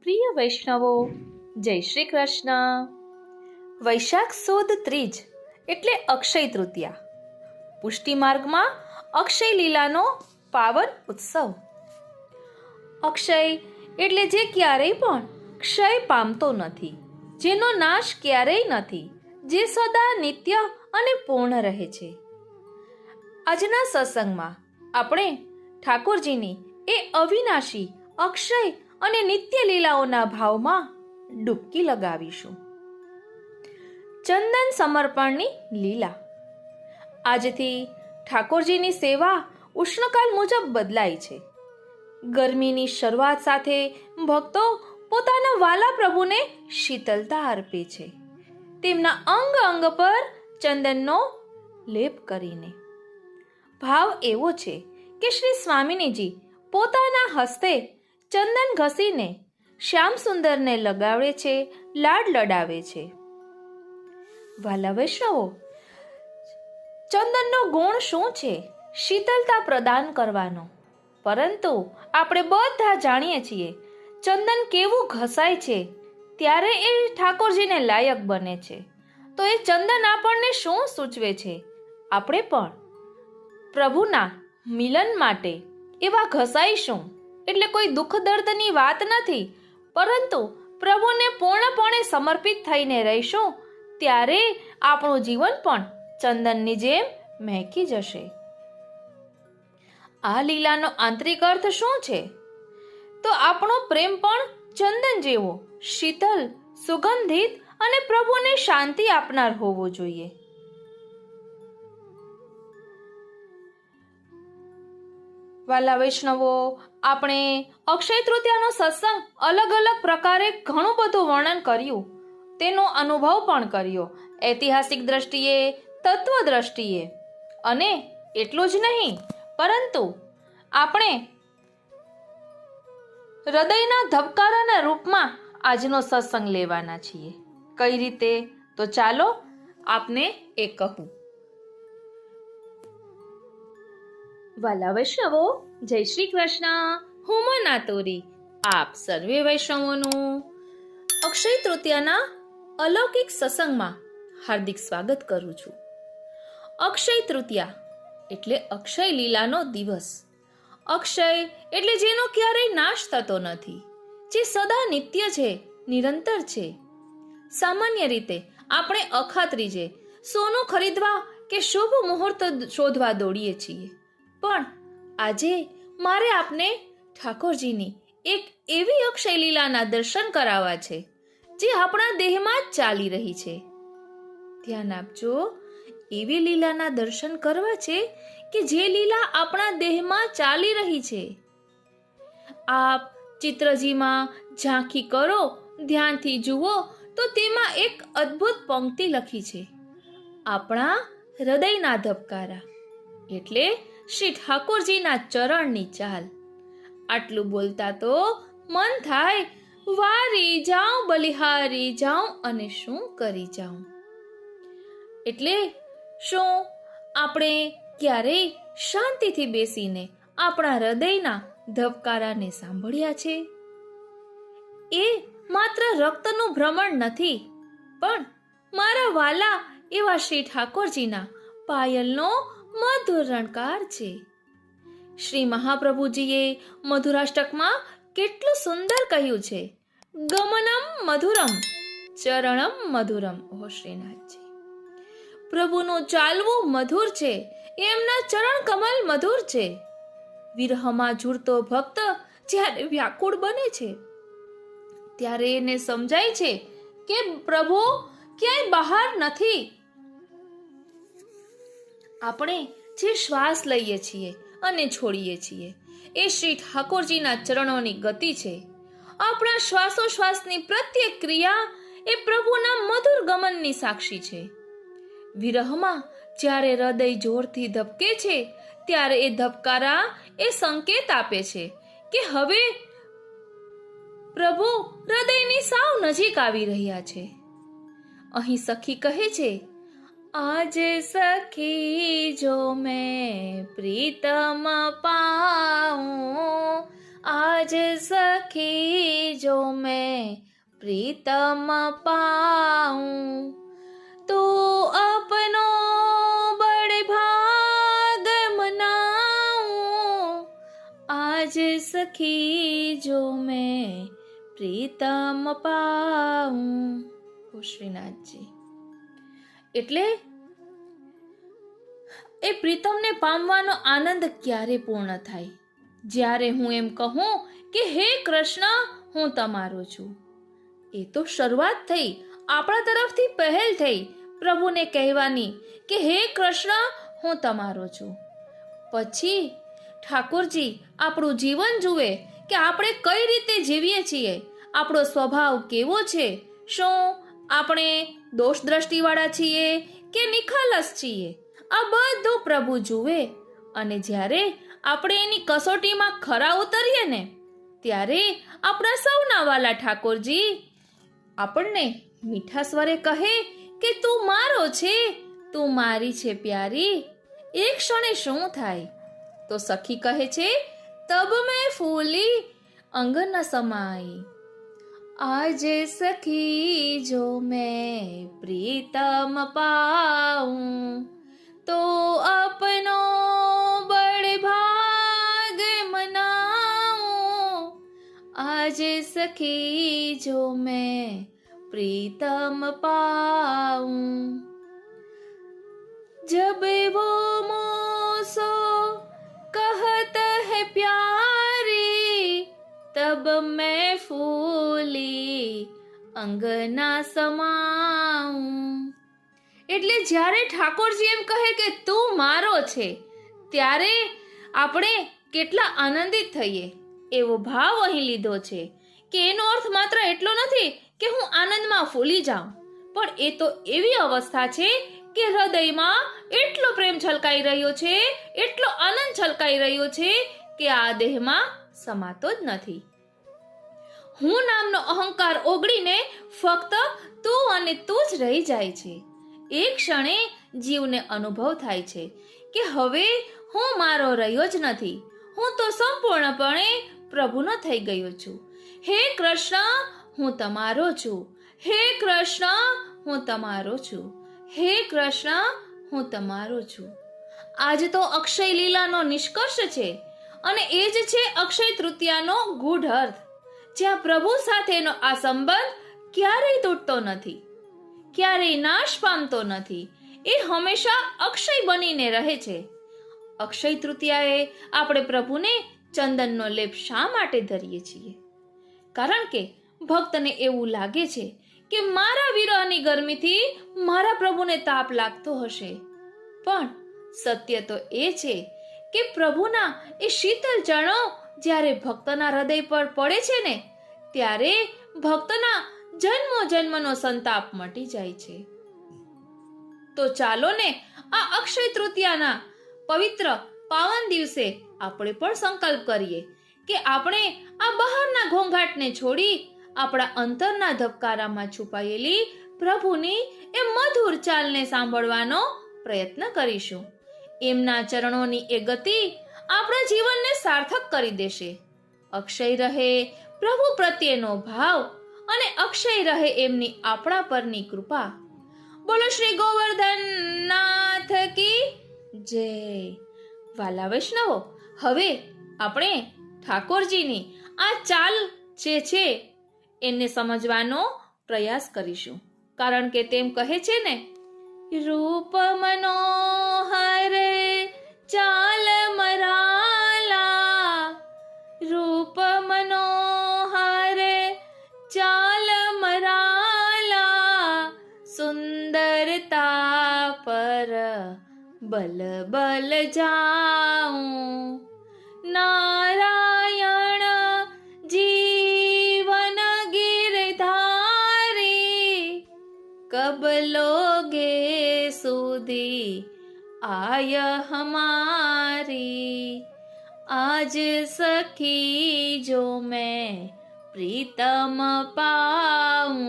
પ્રિય વૈષ્ણવો, જય શ્રી કૃષ્ણ. વૈશાખ સુદ ત્રીજ એટલે અક્ષય તૃતીયા. પુષ્ટિ માર્ગમાં અક્ષય લીલાનો પાવન ઉત્સવ. અક્ષય એટલે જે ક્યારેય પણ ક્ષય પામતો નથી, જેનો નાશ ક્યારેય નથી, જે સદા નિત્ય અને પૂર્ણ રહે છે. આજના સત્સંગમાં આપણે ઠાકોરજીની એ અવિનાશી, અક્ષય અને નિત્ય લીલાઓના ભાવમાં ડૂબકી લગાવીશું. ચંદન સમર્પણની લીલા. આજથી ઠાકોરજીની સેવા ઉષ્ણકાલ મુજબ બદલાય છે. ગરમીની શરૂઆત સાથે ભક્તો પોતાના વાલા પ્રભુને શીતલતા અર્પે છે, તેમના અંગ અંગ પર ચંદનનો લેપ કરીને. ભાવ એવો છે કે શ્રી સ્વામિનીજી પોતાના હસ્તે ચંદન ઘસીને શ્યામ સુંદરને લગાવે છે, લાડ લડાવે છે. વાલા વૈષ્ણવો, ચંદનનો ગુણ શું છે? શીતલતા પ્રદાન કરવાનો. પરંતુ આપણે બધા જાણીએ છીએ ચંદન કેવું ઘસાય છે ત્યારે એ ઠાકોરજીને લાયક બને છે. તો એ ચંદન આપણને શું સૂચવે છે? આપણે પણ પ્રભુના મિલન માટે એવા ઘસાઈશું. એટલે કોઈ દુઃખ દર્દની વાત નથી, પરંતુ પ્રભુને પૂર્ણપણે સમર્પિત થઈને રહીશું, ત્યારે આપણું જીવન પણ ચંદનની જેમ મહેકી જશે. આ લીલાનો આંતરિક અર્થ શું છે? તો આપણો પ્રેમ પણ ચંદન જેવો શીતલ, સુગંધિત અને પ્રભુને શાંતિ આપનાર હોવો જોઈએ. વાલા વૈષ્ણવો, આપણે અક્ષય તૃતીયાનો સત્સંગ અલગ અલગ પ્રકારે ઘણું બધું વર્ણન કર્યું, તેનો અનુભવ પણ કર્યો, ઐતિહાસિક દ્રષ્ટિએ, તત્વ દ્રષ્ટિએ. અને એટલું જ નહીં, પરંતુ આપણે હૃદયના ધબકારાના રૂપમાં આજનો સત્સંગ લેવાના છીએ. કઈ રીતે? તો ચાલો આપને એ કહું. વાલા વૈષ્ણવો, જય શ્રી કૃષ્ણ. હું મના તોરી આપ સર્વે વૈષ્ણવોનું અક્ષય તૃતીયાના અલૌકિક સત્સંગમાં હાર્દિક સ્વાગત કરું છું. અક્ષય તૃતીયા એટલે અક્ષય લીલાનો દિવસ. અક્ષય એટલે જેનો ક્યારેય નાશ થતો નથી, જે સદા નિત્ય છે, નિરંતર છે. સામાન્ય રીતે આપણે અખાત્રીજે સોનું ખરીદવા કે શુભ મુહૂર્ત શોધવા દોડીએ છીએ, પણ આજે મારે આપને ઠાકોરજીની એક એવી અક્ષય લીલાના દર્શન કરાવવા છે જે આપણા દેહમાં જ ચાલી રહી છે. ધ્યાન આપજો, એવી લીલાના દર્શન કરવા છે કે જે લીલા આપણા દેહમાં ચાલી રહી છે. આપ ચિત્રજીમાં ઝાંખી કરો, ધ્યાનથી જુઓ તો તેમાં એક અદ્ભુત પંક્તિ લખી છે, આપણા હૃદયના ધબકારા એટલે શ્રી ઠાકોરજીના ચરણની ચાલ. આટલું બોલતા તો મન થાય, વારી જાઉં, બલિહારી જાઉં અને શું કરી જાઉં. એટલે શું આપણે ક્યારેય શાંતિથી બેસીને આપણા હૃદયના ધબકારાને સાંભળ્યા છે? એ માત્ર રક્તનું ભ્રમણ નથી, પણ મારા વાલા એવા શ્રી ઠાકોરજીના પાયલનો મધુર રણકાર છે. શ્રી મહાપ્રભુજીએ મધુરાષ્ટકમાં કેટલું સુંદર કહ્યું છે, ગમનમ મધુરમ, ચરણમ મધુરમ. ઓ શ્રીનાથજી, પ્રભુનું ચાલવું મધુર છે, એમના ચરણ કમલ મધુર છે. વિરહમાં ઝૂરતો ભક્ત જ્યારે વ્યાકુળ બને છે, ત્યારે એને સમજાય છે કે પ્રભુ ક્યાંય બહાર નથી. આપણે જે શ્વાસ લઈએ છીએ અને છોડીએ છીએ એ શ્રી ઠાકોરજીના ચરણોની ગતિ છે. આપણા શ્વાસોશ્વાસની પ્રત્યેક ક્રિયા એ પ્રભુના મધુર ગમનની સાક્ષી છે. વિરહમાં જ્યારે હૃદય જોરથી ધબકે છે, ત્યારે એ ધબકારા એ સંકેત આપે છે કે હવે પ્રભુ હૃદયની સાવ નજીક આવી રહ્યા છે. અહીં સખી કહે છે, आज सखी जो मैं प्रीतम पाऊं, आज सखी जो जो मैं प्रीतम पाऊं, तो अपनो बड़े भाग मनाऊं, आज सखी जो मैं પ્રીતમ પાઉં. ઓ શ્રીનાથજી, એટલે એ પ્રીતમને પામવાનો આનંદ ક્યારે પૂર્ણ થાય? જ્યારે હું એમ કહું કે હે કૃષ્ણ, હું તમારો છું. એ તો શરૂઆત થઈ, આપણા તરફથી પહેલ થઈ પ્રભુને કહેવાની કે હે કૃષ્ણ, હું તમારો છું. પછી ઠાકોરજી આપણું જીવન જુએ કે આપણે કઈ રીતે જીવીએ છીએ, આપણો સ્વભાવ કેવો છે, શું આપણે દોષ દ્રષ્ટિવાળા છીએ કે નિખાલસ છીએ, આ બધું પ્રભુ જુએ. અને જ્યારે આપણે એની કસોટીમાં ખરા ઉતરીએ ને, ત્યારે આપણા સૌના વાલા ઠાકોરજી આપણને મીઠા સ્વરે કહે કે તું મારો છે, તું મારી છે પ્યારી. એક ક્ષણે શું થાય? તો સખી કહે છે, તબ મેં ફૂલી અંગ ન સમાઈ, आज सखी जो मैं प्रीतम पाऊं, तो अपनो बड़े भाग मनाऊं, आज सखी जो मैं प्रीतम पाऊं. जब वो मुझसे कहत है प्यारी, तब मैं फूली અંગના સમાઉં. એટલે જ્યારે ઠાકોરજી એમ કહે કે તું મારો છે, ત્યારે આપણે કેટલા આનંદિત થઈએ. એવો ભાવ અહીં લીધો છે કે એનો અર્થ માત્ર એટલો નથી કે હું આનંદમાં ફૂલી જાઉં, પણ એ તો એવી અવસ્થા છે કે હૃદયમાં એટલો પ્રેમ છલકાઈ રહ્યો છે, એટલો આનંદ છલકાઈ રહ્યો છે કે આ દેહમાં સમાતો જ નથી. હું નામનો અહંકાર ઓગળીને ફક્ત તું અને તું જ રહી જાય છે. એક ક્ષણે જીવને અનુભવ થાય છે કે હવે હું મારો રહ્યો જ નથી, હું તો સંપૂર્ણપણે પ્રભુનો થઈ ગયો છું. હે કૃષ્ણ, હું તમારો છું. હે કૃષ્ણ, હું તમારો છું. હે કૃષ્ણ, હું તમારો છું. આજ તો અક્ષય લીલાનો નિષ્કર્ષ છે અને એ જ છે અક્ષય તૃતીયાનો ગૂઢ અર્થ, જ્યાં પ્રભુ સાથેનો આ સંબંધ ક્યારેય તૂટતો નથી, ક્યારેય નાશ પામતો નથી. એ હંમેશા અક્ષય બનીને રહે છે. અક્ષય તૃતીયાએ આપણે પ્રભુને ચંદનનો લેપ શા માટે ધરીએ છીએ? કારણ કે ભક્તને એવું લાગે છે કે મારા વિરહની ગરમીથી મારા પ્રભુને તાપ લાગતો હશે. પણ સત્ય તો એ છે કે પ્રભુના એ શીતળ ચરણો જ્યારે ભક્તના હૃદય પર પડે છે ને, ત્યારે ભક્તના જન્મો જન્મનો સંતાપ મટી જાય છે. તો ચાલો ને આ અક્ષય તૃતીયાના પવિત્ર પાવન દિવસે આપણે પણ સંકલ્પ કરીએ કે આપણે આ બહારના ઘોંઘાટને છોડી આપણા અંતરના ધબકારામાં છુપાયેલી પ્રભુની એ મધુર ચાલને સાંભળવાનો પ્રયત્ન કરીશું. એમના ચરણોની એ ગતિ આપણા જીવનને સાર્થક કરી દેશે. અક્ષય રહે પ્રભુ પ્રત્યેનો ભાવ અને અક્ષય રહે એમની આપણા પરની કૃપા. બોલો શ્રી ગોવર્ધન નાથ કી જય. વાલા વૈષ્ણવો, હવે આપણે ઠાકોરજીની આ ચાલ જે છે એને સમજવાનો પ્રયાસ કરીશું. કારણ કે તેમ કહે છે ને, રૂપ મનોહર ચાલ મરાલા, રૂપ મનોહર ચાલ મરાલા, સુંદરતા પર બલ બલ જાઉં, નારાયણ જીવન ગિરધારી, કબ લોગે સુધી आय हमारी, आज सखी जो मैं प्रीतम पाऊं,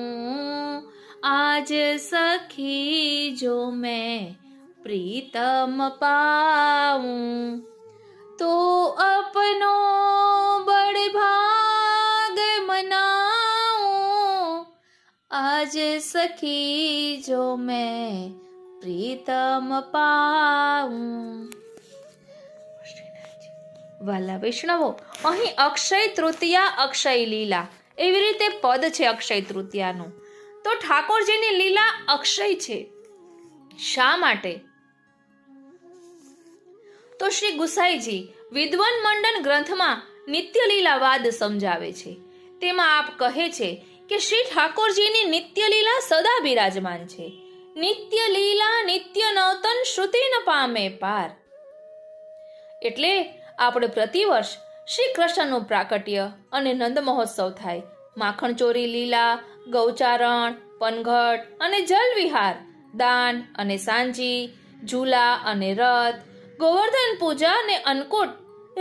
आज सखी जो मैं प्रीतम पाऊं, तो अपनो बड़े भाग मना આજ સખી જો મેં પ્રીતમ પાઉં. વાલા વૈષ્ણવો, અહીં અક્ષય તૃતીયા, અક્ષય લીલા એવી રીતે પદ છે અક્ષય તૃતીયાનું. તો ઠાકોરજીની લીલા અક્ષય છે. શા માટે? તો શ્રી ગુસાઈજી વિદ્વન મંડન ગ્રંથમાં નિત્ય લીલા વાદ સમજાવે છે. તેમાં આપ કહે છે કે શ્રી ઠાકોરજીની નિત્ય લીલા સદા બિરાજમાન છે. નિત્ય લીલા નિત્ય નવતન શ્રુતિ ન પામે પાર. એટલે આપણે પ્રતિવર્ષ શ્રી કૃષ્ણનું પ્રાકટ્ય અને નંદ મહોત્સવ થાય. માખણ ચોરી લીલા, ગૌચારણ, પનઘટ અને જલ વિહાર, દાન અને સાંજી, ઝૂલા અને રથ, ગોવર્ધન પૂજા અને અન્નકૂટ,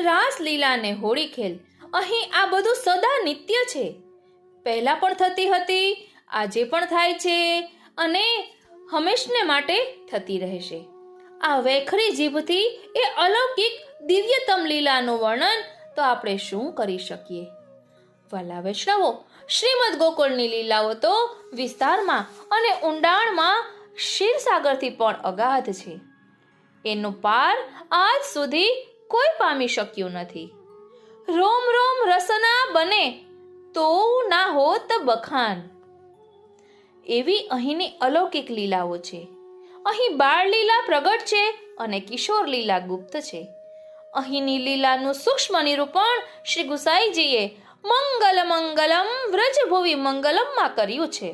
રાસ લીલા અને હોળી ખેલ, અહીં આ બધું સદા નિત્ય છે. પહેલા પણ થતી હતી, આજે પણ થાય છે અને હંમેશને માટે થતી રહેશે. આ વેખરી જીભથી એ અલૌકિક દિવ્યતમ લીલાનું વર્ણન તો આપણે શું કરી શકીએ? વાલા વૈષ્ણવો, શ્રીમદ ગોકુળની લીલાઓ તો વિસ્તારમાં અને ઊંડાણમાં ક્ષીરસાગરથી પણ અગાધ છે. એનો પાર આજ સુધી કોઈ પામી શક્યું નથી. રોમ રોમ રસના બને તો ના હોત બખાન. એવી અહીંની અલૌકિક લીલાઓ છે. અહીં બાળ લીલા પ્રગટ છે અને કિશોર લીલા ગુપ્ત છે. અહીંની લીલાનું સૂક્ષ્મ નિરૂપણ શ્રી ગુસાઈજીએ મંગલ મંગલમ વ્રજભુવિ મંગલમમાં કર્યું છે.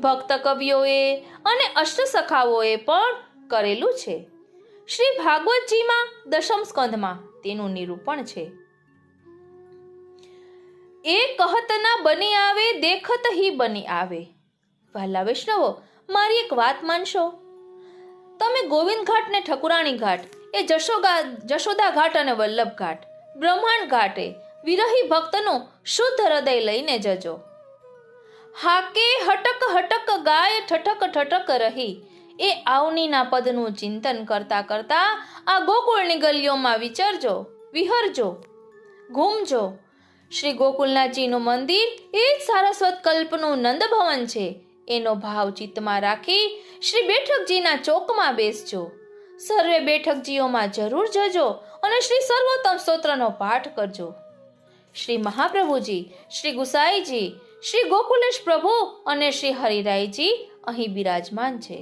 ભક્ત કવિઓએ અને અષ્ટસખાઓએ પણ કરેલું છે. શ્રી ભાગવતજીમાં દશમ સ્કંધમાં તેનું નિરૂપણ છે. એ કહત ના બની આવે, દેખત હી બની આવે. વહાલા વૈષ્ણવો, મારી એક વાત માનશો? તમે ગોવિંદ ઘાટ ને ઠકુરાણી ઘાટ, એ જશોદા ઘાટ અને વલ્લભ ઘાટ, બ્રહ્માંડ ઘાટે વિરહી ભક્તનું શુદ્ધ હૃદય લઈને જજો. હાકે હટક હટક ગાય ઠઠક ઠઠક રહી. એ આવનીના પદનું ચિંતન કરતા કરતા આ ગોકુળની ગલીઓમાં વિચરજો, વિહરજો, ઘૂમજો. શ્રી ગોકુલનાથજીનું મંદિર એ જ સારસ્વત કલ્પનું નંદભવન છે. એનો ભાવ ચિત્તમાં રાખી શ્રી બેઠકજીના ચોકમાં બેસજો. સર્વે બેઠકજીઓમાં જરૂર જજો અને શ્રી સર્વોત્તમ સ્તોત્રનો પાઠ કરજો. શ્રી મહાપ્રભુજી, શ્રી ગુસાઈજી, શ્રી ગોકુલેશ પ્રભુ અને શ્રી હરિરાયજી અહીં બિરાજમાન છે.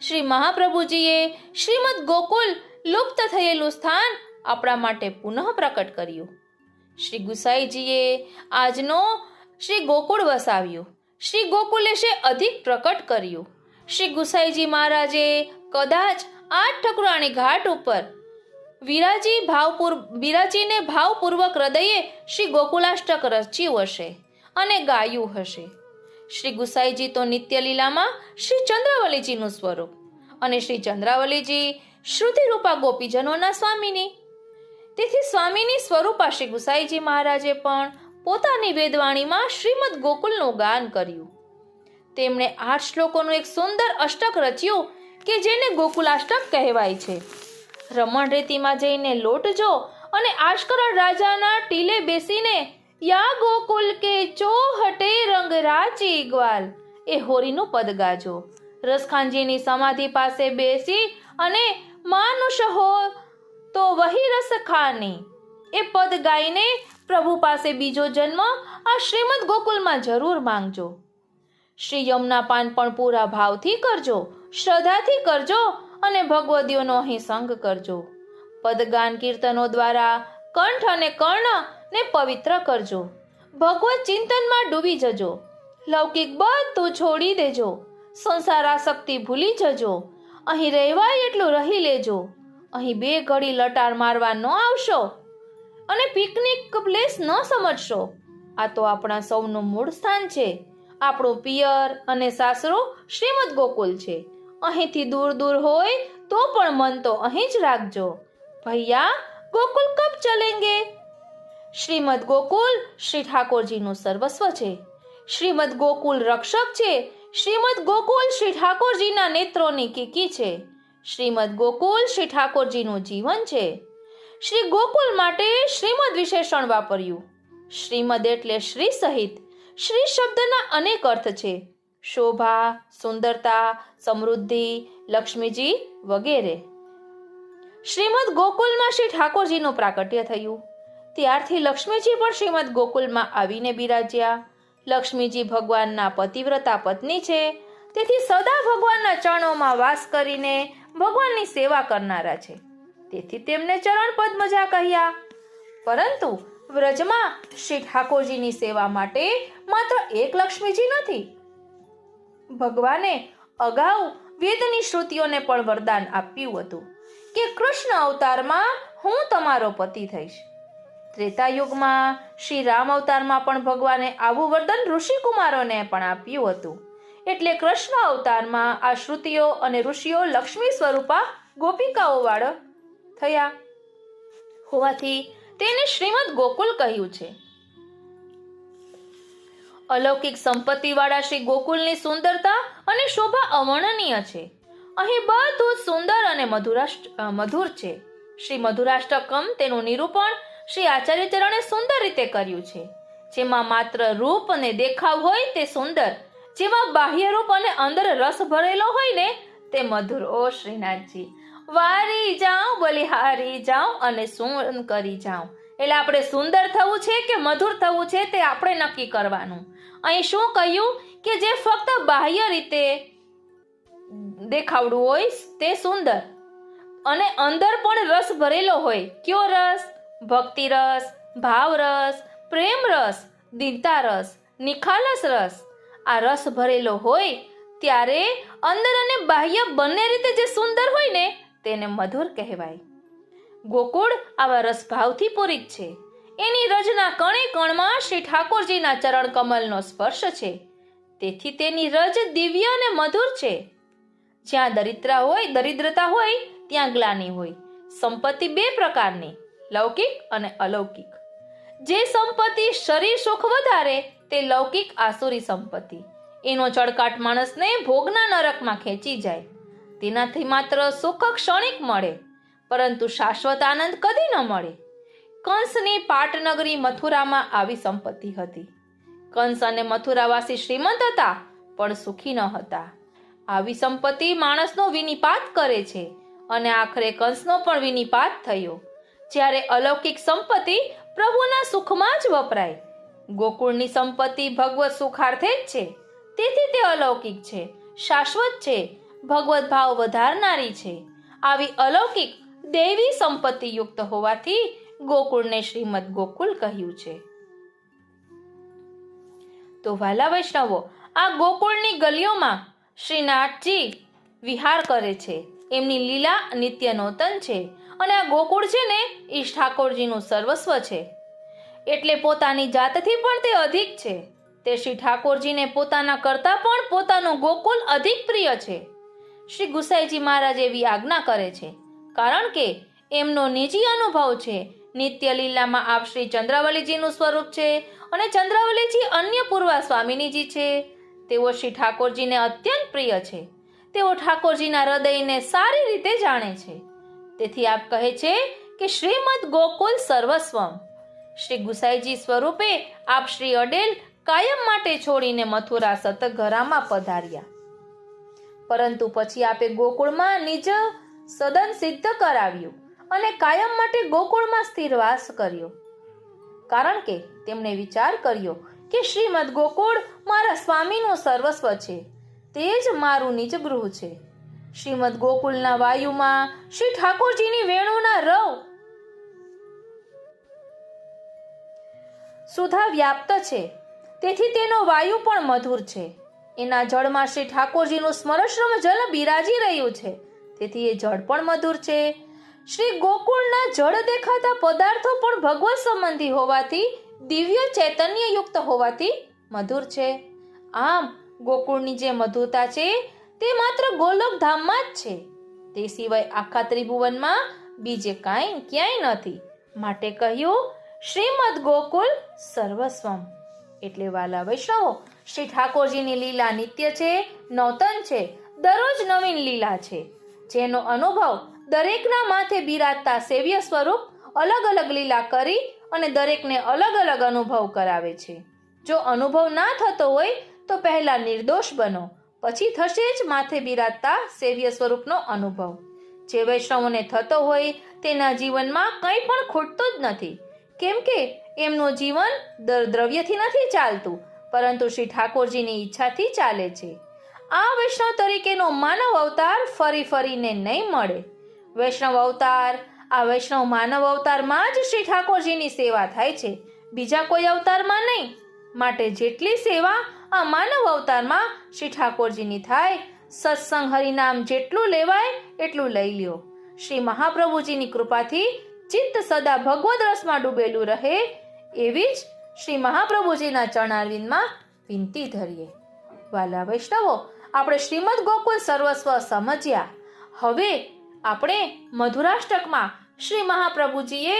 શ્રી મહાપ્રભુજીએ શ્રીમદ ગોકુલ લુપ્ત થયેલું સ્થાન આપણા માટે પુનઃ પ્રકટ કર્યું. શ્રી ગુસાઈજીએ આજનો શ્રી ગોકુળ વસાવ્યું. શ્રી ગોકુલેશે અધિક પ્રકટ કર્યું. શ્રી ગુસાઈજી મહારાજે કદાચ આ ઠકુરાણી ઘાટ ઉપર બિરાજીને ભાવપૂર્વક હૃદયે શ્રી ગોકુલાષ્ટક રચ્યું હશે અને ગાયું હશે. શ્રી ગુસાઈજી તો નિત્ય લીલામાં શ્રી ચંદ્રાવલીજીનું સ્વરૂપ અને શ્રી ચંદ્રાવલીજી શ્રુતિરૂપા ગોપીજનોના સ્વામીની. તેથી સ્વામીની સ્વરૂપા શ્રી ગુસાઈજી મહારાજે પણ પોતાની વેદવાણીમાં શ્રીમદ ગોકુલનું ગાન કર્યું. તેમણે 8 શ્લોકોનું એક સુંદર અષ્ટક રચ્યું કે જેને ગોકુલાષ્ટક કહેવાય છે. રમણ રેતીમાં જઈને લોટજો અને આશ્કરણ રાજાના ટીલે બેસીને યા ગોકુલ કે ચોહટે રંગ રાચી ગ્વાલ એ હોરીનું પદ ગાજો. રસખાનજીની સમાધિ પાસે બેસી અને માનુષ હો તો વહી રસ ખાની એ પદ ગાઈને પ્રભુ પાસે બીજો જન્મ આ શ્રીમદ ગોકુલમાં જરૂર માંગજો. શ્રી યમુના પાન પણ પૂરા ભાવથી કરજો, શ્રદ્ધાથી કરજો અને ભગવદીઓનો અહીં સંગ કરજો. પદગાન કીર્તનો દ્વારા કંઠ અને કર્ણ ને પવિત્ર કરજો. ભગવત ચિંતનમાં ડૂબી જજો. લૌકિક બધું છોડી દેજો. સંસાર આસક્તિ ભૂલી જજો. અહીં રહેવાય એટલું રહી લેજો. અહીં 2 ઘડી લટાર મારવા ન આવશો અને પિકનિક પ્લેસ ન સમજશો. આ તો આપણા સૌનું મૂળ સ્થાન છે. આપણું પિયર અને સાસરું શ્રીમદ ગોકુલ છે. અહીંથી દૂર દૂર હોય તો પણ મન તો અહીં જ રાખજો. ભૈયા ગોકુલ કબ ચલેંગે? શ્રીમદ ગોકુલ શ્રી ઠાકોરજીનું સર્વસ્વ છે. શ્રીમદ ગોકુલ રક્ષક છે. શ્રીમદ ગોકુલ શ્રી ઠાકોરજીના નેત્રોની કીકી છે. શ્રીમદ ગોકુલ શ્રી ઠાકોરજીનું જીવન છે. શ્રી ગોકુલ માટે શ્રીમદ વિશેષણ વાપર્યું. શ્રીમદ એટલે શ્રી સહિત. શ્રી શબ્દના અનેક અર્થ છે. શોભા, સુંદરતા, સમૃદ્ધિ, લક્ષ્મીજી વગેરે. શ્રીમદ ગોકુલમાં શ્રી ઠાકોરજીનું પ્રાકટ્ય થયું. ત્યારથી લક્ષ્મીજી પણ શ્રીમદ ગોકુલમાં આવીને બિરાજ્યા. લક્ષ્મીજી ભગવાનના પતિવ્રતા પત્ની છે, તેથી સદા ભગવાનના ચરણોમાં વાસ કરીને ભગવાનની સેવા કરનારા છે, તેથી તેમને ચરણ પદ્મજા કહ્યા. પરંતુ વ્રજમાં શ્રી ઠાકોરજીની સેવા માટે માત્ર એક લક્ષ્મીજી નથી. ભગવાને અગાઉ વેદની શ્રુતિઓને પણ વરદાન આપ્યું હતું કે કૃષ્ણ અવતારમાં હું તમારો પતિ થઈશ. ત્રેતાયુગમાં શ્રી રામ અવતારમાં પણ ભગવાને આવું વરદાન ઋષિકુમારોને પણ આપ્યું હતું. એટલે કૃષ્ણ અવતારમાં આ શ્રુતિઓ અને ઋષિઓ લક્ષ્મી સ્વરૂપા ગોપિકાઓ વાળા થયા હોવાથી તેને શ્રીમદ ગોકુલ કહ્યું છે. અલૌકિક સંપત્તિ વાળા શ્રી ગોકુલની સુંદરતા અને શોભા અવર્ણનીય છે. અહીં બધું સુંદર અને મધુર છે. શ્રી મધુરાષ્ટકમ તેનું નિરૂપણ શ્રી આચાર્ય ચરણે સુંદર રીતે કર્યું છે. જેમાં માત્ર રૂપ અને દેખાવ હોય તે સુંદર, જેમાં બાહ્ય રૂપ અને અંદર રસ ભરેલો હોય ને તે મધુર. ઓ શ્રીનાથજી, વારી જાઉં બલિહારી જાઉં અને સુન કરી જાઉં. એટલે આપણે સુંદર થવું છે કે મધુર થવું છે તે આપણે નક્કી કરવાનું. અહીં શું કહ્યું કે જે ફક્ત બાહ્ય રીતે દેખાવડું હોય તે સુંદર અને અંદર પણ રસ ભરેલો હોય. કયો રસ? ભક્તિ રસ, ભાવ રસ, પ્રેમ રસ, દીનતા રસ, નિખાલસ રસ. આ રસ ભરેલો હોય ત્યારે અંદર અને બાહ્ય બંને રીતે જે સુંદર હોય ને તેને મધુર કહેવાય. ગોકુળ આવા રસભાવથી પૂરિત છે. એની રજના કણે કણમાં શ્રી ઠાકોરજીના ચરણ કમલનો સ્પર્શ છે, તેથી તેની રજ દિવ્ય અને મધુર છે. જ્યાં દરિદ્રતા હોય ત્યાં ગ્લાનિ હોય. સંપત્તિ બે પ્રકારની, લૌકિક અને અલૌકિક. જે સંપત્તિ શરીર સુખ વધારે તે લૌકિક આસુરી સંપત્તિ. એનો ચળકાટ માણસને ભોગના નરકમાં ખેંચી જાય. તેનાથી માત્ર સુખ ક્ષણિક મળે, પરંતુ શાશ્વત આનંદ કદી ન મળે. કંસની પાટનગરી મથુરામાં આવી સંપત્તિ હતી. કંસ અને મથુરાવાસી શ્રીમંત હતા પણ સુખી ન હતા. આવી સંપત્તિ માણસનો વિનિપાત કરે છે અને આખરે કંસનો પણ વિનિપાત થયો. જ્યારે અલૌકિક સંપત્તિ પ્રભુના સુખમાં જ વપરાય. ગોકુળની સંપત્તિ ભગવત સુખાર્થે જ છે, તેથી તે અલૌકિક છે, શાશ્વત છે, ભગવત ભાવ વધારનારી છે. આવી અલૌકિક દૈવી સંપત્તિ યુક્ત હોવાથી ગોકુળને શ્રીમદ ગોકુલ કહ્યું છે. તો વાલા વૈષ્ણવો, આ ગોકુળની ગલીઓમાં શ્રીનાથજી વિહાર કરે છે. એમની લીલા નિત્ય નૂતન છે અને આ ગોકુળ છે ને એ ઠાકોરજીનું સર્વસ્વ છે. એટલે પોતાની જાતથી પણ તે અધિક છે. તે શ્રી ઠાકોરજીને પોતાના કરતા પણ પોતાનું ગોકુલ અધિક પ્રિય છે. શ્રી ગુસાઈજી મહારાજ એવી આજ્ઞા કરે છે, કારણ કે એમનો નિજી અનુભવ છે. નિત્ય લીલામાં આપ શ્રી ચંદ્રાવલીજીનું સ્વરૂપ છે અને ચંદ્રાવલીજી અન્નપૂર્વા સ્વામિનીજી છે. તેઓ શ્રી ઠાકોરજીને અત્યંત પ્રિય છે. તેઓ ઠાકોરજીના હૃદયને સારી રીતે જાણે છે. તેથી આપ કહે છે કે શ્રીમદ ગોકુલ સર્વસ્વમ. શ્રી ગુસાઈજી સ્વરૂપે આપ શ્રી અડેલ કાયમ માટે છોડીને મથુરા સતગરામાં પધાર્યા. પરંતુ પછી આપે ગોકુળમાં નિજ સદન સિદ્ધ કરાવ્યું અને કાયમ માટે ગોકુળમાં સ્થિરવાસ કર્યો. કારણ કે તેમણે વિચાર કર્યો કે શ્રીમદ ગોકુળ મારા સ્વામીનું સર્વસ્વ છે, તે જ મારું નિજ ગૃહ છે. શ્રીમદ ગોકુળના વાયુમાં શ્રી ઠાકોરજીની વેણુના રવ સુધા વ્યાપ્ત છે, તેથી તેનો વાયુ પણ મધુર છે. એના જળમાં શ્રી ઠાકોરજીનું સ્મરશ્રમ જલ બિરાજી રહ્યું છે, તેથી એ જળ પણ મધુર છે. શ્રી ગોકુળના જળ દેખાતા પદાર્થો પણ ભગવત સંબંધી હોવાથી, દિવ્ય ચૈતન્ય યુક્ત હોવાથી મધુર છે. આમ ગોકુળની જે મધુરતા છે તે માત્ર ગોલોક ધામમાં જ છે. તે સિવાય આખા ત્રિભુવનમાં બીજે ક્યાંય નથી. માટે કહ્યું શ્રીમદ ગોકુલ સર્વસ્વમ. એટલે વાલા વૈષ્ણવો, શ્રી ઠાકોરજીની લીલા નિત્ય છે, નૂતન છે, દરરોજ નવીન લીલા છે, જેનો અનુભવ દરેકના માથે બિરાજતા સેવ્ય સ્વરૂપ અલગ અલગ લીલા કરી અને દરેકને અલગ અલગ અનુભવ કરાવે છે. જો અનુભવ ના થતો હોય તો પહેલા નિર્દોષ બનો, પછી થશે જ માથે બિરાજતા સેવ્ય સ્વરૂપનો અનુભવ. જે વૈષ્ણવોને થતો હોય તેના જીવનમાં કંઈ પણ ખૂટતું જ નથી, કેમ કે એમનું જીવન દ્રવ્યથી નથી ચાલતું, પરંતુ શ્રી ઠાકોરજીની ઈચ્છાથી ચાલે છે. આ વૈષ્ણવ તરીકેનો માનવ અવતાર ફરી ફરીને નહીં મળે. વૈષ્ણવ અવતાર, આ વૈષ્ણવ માનવ અવતારમાં જ શ્રી ઠાકોરજીની સેવા થાય છે, બીજા કોઈ અવતારમાં નહીં. માટે જેટલી સેવા આ માનવ અવતારમાં શ્રી ઠાકોરજીની થાય, સત્સંગ હરિનામ જેટલું લેવાય એટલું લઈ લ્યો. શ્રી મહાપ્રભુજીની કૃપાથી ચિત્ત સદા ભગવદ રસમાં ડૂબેલું રહે, એવી જ શ્રી મહાપ્રભુજીના ચરણારવિંદમાં વિનંતી ધરીએ. વાલા વૈષ્ણવો, આપણે શ્રીમદ ગોકુલ સર્વસ્વ સમજ્યા. હવે આપણે મધુરાષ્ટકમાં શ્રી મહાપ્રભુજીએ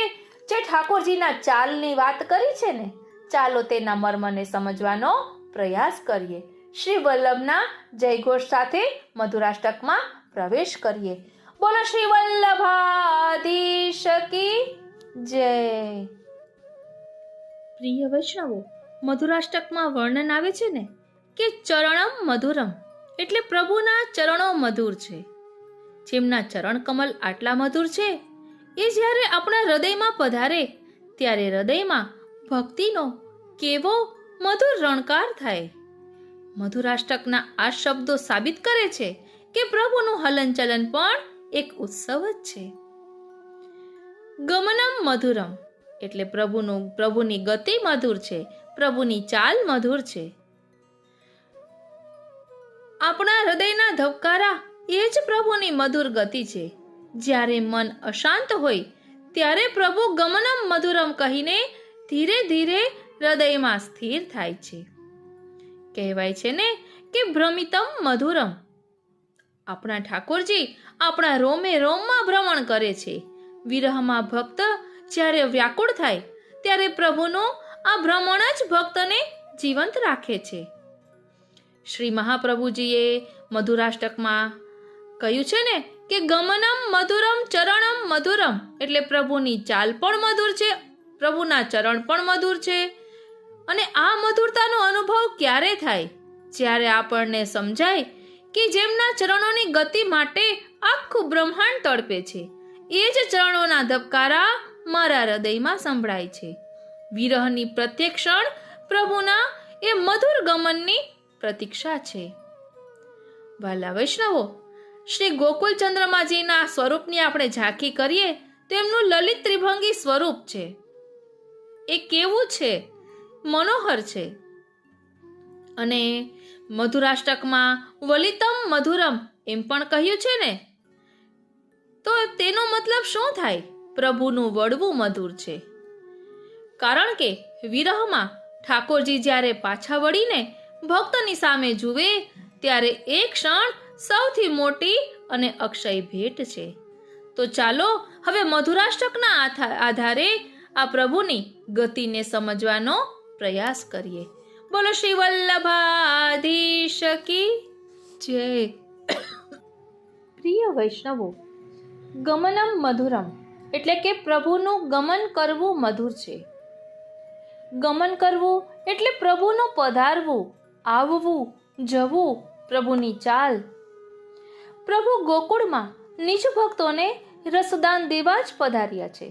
જે ઠાકોરજીના ચાલની વાત કરી છે ને, ચાલો તેના મર્મને સમજવાનો પ્રયાસ કરીએ. શ્રી વલ્લભના જયઘોષ સાથે મધુરાષ્ટકમાં પ્રવેશ કરીએ. બોલો શ્રી વલ્લભાધીશ કી જય. પ્રિય વૈષ્ણવો, મધુરાષ્ટકમાં વર્ણન આવે છે ને કે ચરણમ મધુરમ, એટલે પ્રભુના ચરણો મધુર છે. જેમના ચરણ કમલ આટલા મધુર છે, એ જ્યારે આપણા હૃદયમાં પધારે ત્યારે હૃદયમાં ભક્તિનો કેવો મધુર રણકાર થાય. મધુરાષ્ટકના આ શબ્દો સાબિત કરે છે કે પ્રભુનું હલનચલન પણ એક ઉત્સવ જ છે. ગમનમ મધુરમ એટલે પ્રભુની ગતિ મધુર છે, પ્રભુની ચાલ મધુર છે. આપણા હૃદયના ધબકારા એ જ પ્રભુની મધુર ગતિ છે. જ્યારે મન અશાંત હોય ત્યારે પ્રભુ ગમનમ મધુરમ કહીને ધીરે ધીરે હૃદયમાં સ્થિર થાય છે. કહેવાય છે ને કે ભ્રમિતમ મધુરમ. આપણા ઠાકોરજી આપણા રોમે રોમમાં ભ્રમણ કરે છે. વિરહમાં ભક્ત જ્યારે વ્યાકુળ થાય ત્યારે પ્રભુનું આ ભ્રમણ જ ભક્તને જીવંત રાખે છે. શ્રી મહાપ્રભુજીએ મધુરાષ્ટકમાં કહ્યું છે ને કે ગમનમ મધુરમ ચરણમ મધુરમ, એટલે પ્રભુની ચાલ પણ મધુર છે, પ્રભુના ચરણ પણ મધુર છે. અને આ મધુરતાનો અનુભવ ક્યારે થાય? જ્યારે આપણને સમજાય કે જેમના ચરણોની ગતિ માટે આખું બ્રહ્માંડ તડપે છે, એ જ ચરણોના ધબકારા મારા હૃદયમાં સંભળાય છે. વિરહની પ્રત્યેક ક્ષણ પ્રભુના એ મધુર ગમનની પ્રતીક્ષા છે. વાલા વૈષ્ણવો, શ્રી ગોકુલ ચંદ્રમાજીના સ્વરૂપની આપણે ઝાંખી કરીએ તો એમનું લલિત ત્રિભંગી સ્વરૂપ છે. એ કેવું છે? મનોહર છે. અને મધુરાષ્ટકમાં વલિતમ મધુરમ એમ પણ કહ્યું છે ને, તો તેનો મતલબ શું થાય? પ્રભુનું વડવું મધુર છે. કારણ કે વિરહમાં ઠાકોરજી જ્યારે પાછા વળીને ભક્તની સામે જુએ ત્યારે એક ક્ષણ સૌથી મોટી અને અક્ષય ભેટ છે. તો ચાલો હવે મધુરાષ્ટકના આધારે આ પ્રભુની ગતિને સમજવાનો પ્રયાસ કરીએ. બોલો શ્રી વલ્લભાધીશ કી જય. પ્રિય વૈષ્ણવો, ગમનમ મધુરમ એટલે કે પ્રભુનું ગમન કરવું મધુર છે. ગમન કરવું એટલે પ્રભુનું પધારવું, આવવું, જવું, પ્રભુની ચાલ. પ્રભુ ગોકુળમાં નિજ ભક્તોને રસદાન દેવા જ પધાર્યા છે.